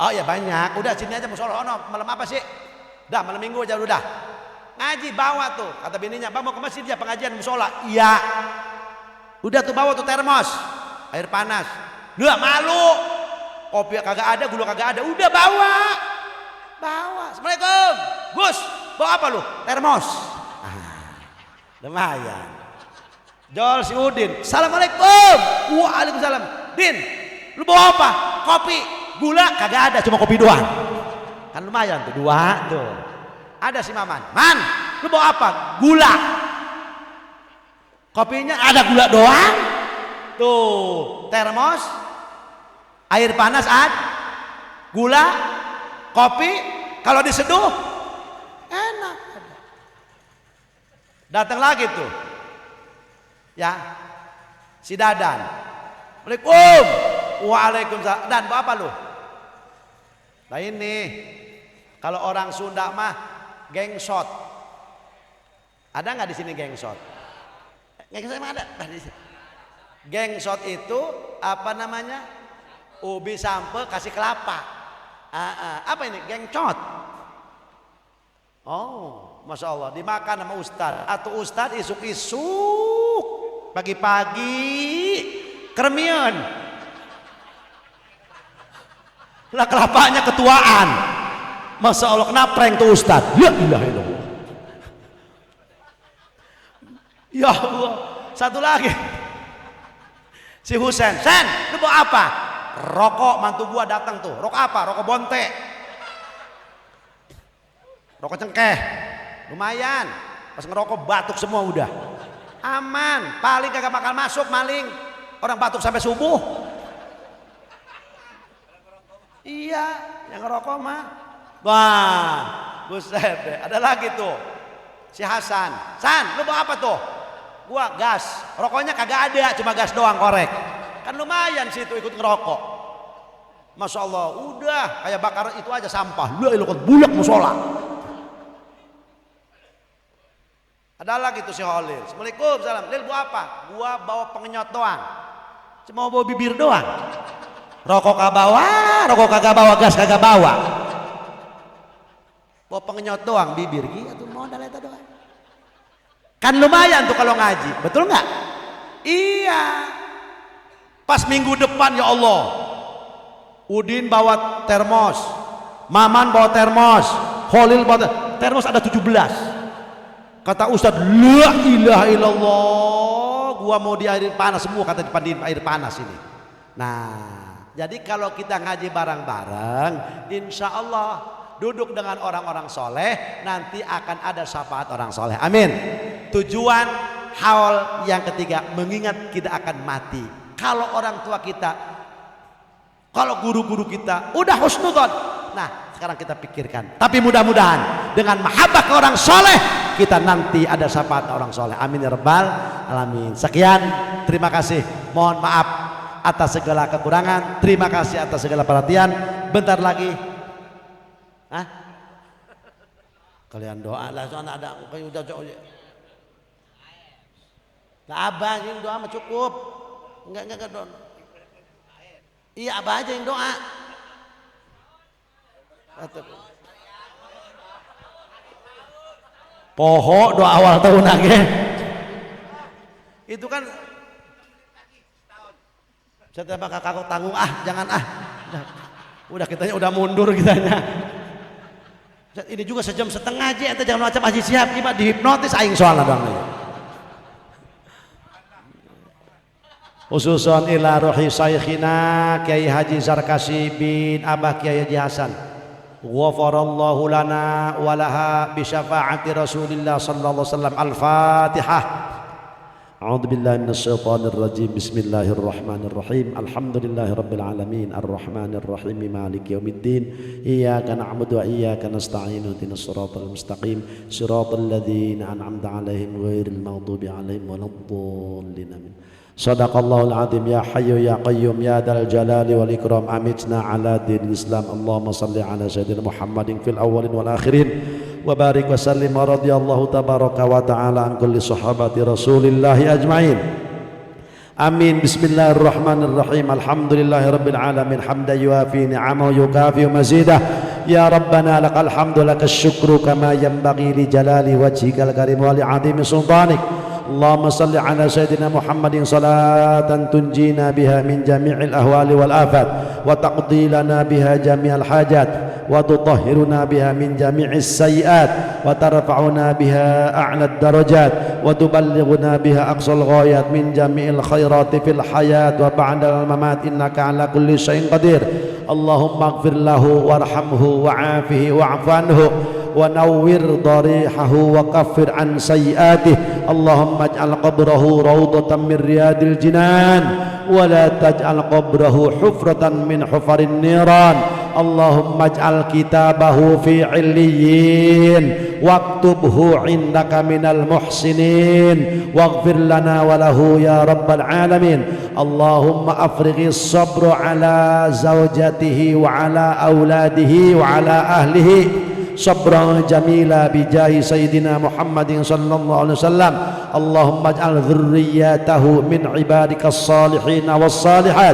Oh ya banyak. Udah sini aja musola. Malam apa sih? Udah malam minggu aja udah. Ngaji bawa tuh. Kata bininya, bang mau ke masjid ya pengajian musola. Iya. Udah tuh bawa tuh termos, air panas. Udah malu. Kopi kagak ada, gula kagak ada. Udah bawa. Assalamualaikum. Gus, bawa apa lu? Termos. Lumayan. Jol si Udin, assalamualaikum. Waalaikumsalam. Din, lu bawa apa? Kopi, gula kagak ada, cuma kopi doang. Kan lumayan tuh, 2 tuh. Ada si Maman. Man, lu bawa apa? Gula. Kopinya ada gula doang. Tuh, termos, air panas gula, kopi. Kalau diseduh, enak. Datang lagi tuh. Ya, si Dadan. Assalamualaikum. Waalaikumsalam. Dan bawa apa lu? Nah ini, kalau orang Sunda mah gengsot. Ada nggak di sini gengsot? Gengsot emang ada? Gengsot itu apa namanya? Ubi sampe kasih kelapa. Apa ini? Gengcot. Oh, masya Allah. Dimakan sama ustad. Atau ustad isuk-isuk. Pagi-pagi kermian. Lah kelapanya ketuaan. Masya Allah kenapa prank tuh ustad? Ya ilaha illallah. Ya Allah. Satu lagi. Si Husen. Sen, lu bawa apa? Rokok mantu gua datang tuh. Rokok apa? Rokok bonte. Rokok cengkeh. Lumayan. Pas ngerokok batuk semua udah. Aman, paling kagak bakal masuk maling. Orang batuk sampai subuh. Iya, yang ngerokok mah. Wah, buset deh. Ada lagi tuh. Si Hasan. San, lu bawa apa tuh? Gua gas. Rokoknya kagak ada, cuma gas doang korek. Kan lumayan sih itu ikut ngerokok. Masya Allah, udah kayak bakar itu aja sampah. Lu ilukan bulak musola. Ada lagi tuh si Holil. Assalamualaikum, salam. Lil bawa apa? Gua bawa pengenyot doang. Cuma bawa bibir doang. Rokok kagak bawa, rokok kagak bawa, gas kagak bawa. Bawa pengenyot doang, bibir gitu modal itu doang. Kan lumayan tuh kalau ngaji, betul nggak? Iya. Pas minggu depan ya Allah, Udin bawa termos, Maman bawa termos, Holil bawa termos ada 17. Kata Ustadz, la ilaha illallah, gua mau di air panas semua, kata dipandiin air panas ini. Nah, jadi kalau kita ngaji bareng-bareng, insya Allah duduk dengan orang-orang soleh, nanti akan ada syafaat orang soleh. Amin. Tujuan haul yang ketiga, mengingat kita akan mati. Kalau orang tua kita, kalau guru-guru kita, udah husnudzon. Nah, sekarang kita pikirkan. Tapi mudah-mudahan dengan mahabbah ke orang soleh, kita nanti ada syafaat orang soleh. Amin ya rabbal alamin. Sekian, terima kasih. Mohon maaf atas segala kekurangan. Terima kasih atas segala perhatian. Bentar lagi. Hah? Kalian doa lah, soalnya ada kayak udah nah, abah yang doa mah cukup. Enggak doa. Iya, abah aja yang doa. Poho doa awal tahun aja. Itu kan setiap kakak tanggung, jangan udah kitanya udah mundur kitanya. Ini juga sejam setengah aja, ente jangan macam Haji Siap, Pak dihipnotis aing soalnya dong. Khususon ila ruhi saikhina Kiai Haji Zarkasi bin Abah Kiai Haji Hasan. Ghafarallahu lana wa laha bi syafaati Rasulillah sallallahu alaihi wasallam. Al-Fatihah. A'udzu billahi minasyaitonir rajim. Bismillahirrahmanirrahim. Alhamdulillahi rabbil alamin arrahmanir rahim maliki yaumiddin. Iyyaka na'budu wa iyyaka nasta'in ihdinas siratal mustaqim siratal ladzina an'amta 'alaihim ghairil maghdubi 'alaihim waladdallin. Amin. Sadaqallahul azim. Ya hayyu ya qayyum ya dzal jalali wal ikram. Amitna ala dinil Islam. Allahumma shalli ala sayyidina Muhammadin fil awwalin wal akhirin. Wa barik wa sallim wa radiyallahu tabaraka wa ta'ala an kulli sahabati rasulillahi ajma'in. Amin. Bismillahirrahmanirrahim. Alhamdulillahi rabbil alamin hamdan yuafi ni'amahu yukafi mazidah. Ya Rabbana lakal hamdu lakas syukru kama yanbaghi li jalali wajhikal karim wa li 'azimi sultanik. Allahumma salli ala sayyidina Muhammadin salatan tunjina biha min jami'il ahwali wal afat wa taqdi lana biha jami'al hajat wa tutahhiruna biha min jami'is sayyi'at wa tarfa'una biha a'la darajat wa tuballighuna biha aqsal ghayat min jami'il khairati fil hayat wa ba'dal mamat innaka ala kulli syai'in qadir. Allahumma ighfir lahu warhamhu wa'afihi wa'fu anhu wa nawwir darihahu wa kaffir an sayyi'atihi. Allahumma ij'al qabrahu rawdatan min riyadil jinan wa la taj'al qabrahu hufratan min hufarin niran. Allahumma ij'al kitabahu fi 'illiyyin waktubhu 'indaka minal muhsinin waghfir lana wa lahu ya rabbal alamin. Allahumma afrighis sabra ala zawjatihi wa ala auladihi wa ala ahlihi sabran jamila bijahi sayyidina Muhammadin sallallahu alaihi wasallam. Allahumma ij'al dzurriyyatahu min ibadikas salihin was salihat.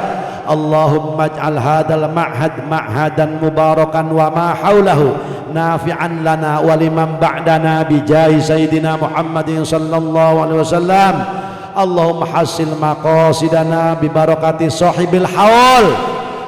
Allahumma ij'al hadzal ma'had ma'hadan mubarakan wa ma haulahu nafi'an lana wa liman ba'dana bijahi sayyidina Muhammadin sallallahu alaihi wasallam. Allahumma hasil maqasidana bi barakati sahibil haul.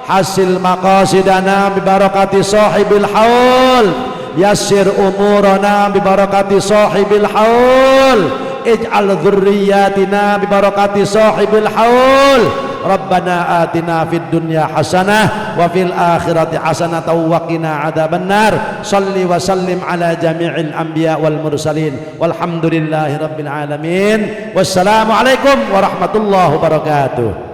Hasil maqasidana bi barakati sahibil haul. Yassir umurana bi barakati sahibil haul. Ij'al dzurriyyatina bi barakati sahibil haul. Rabbana atina fid dunya hasanah wa fil akhirati hasanah wa qina adzabannar. Shalli wa sallim ala jami'il anbiya wal mursalin walhamdulillahi rabbil alamin. Wassalamu alaikum warahmatullahi wabarakatuh.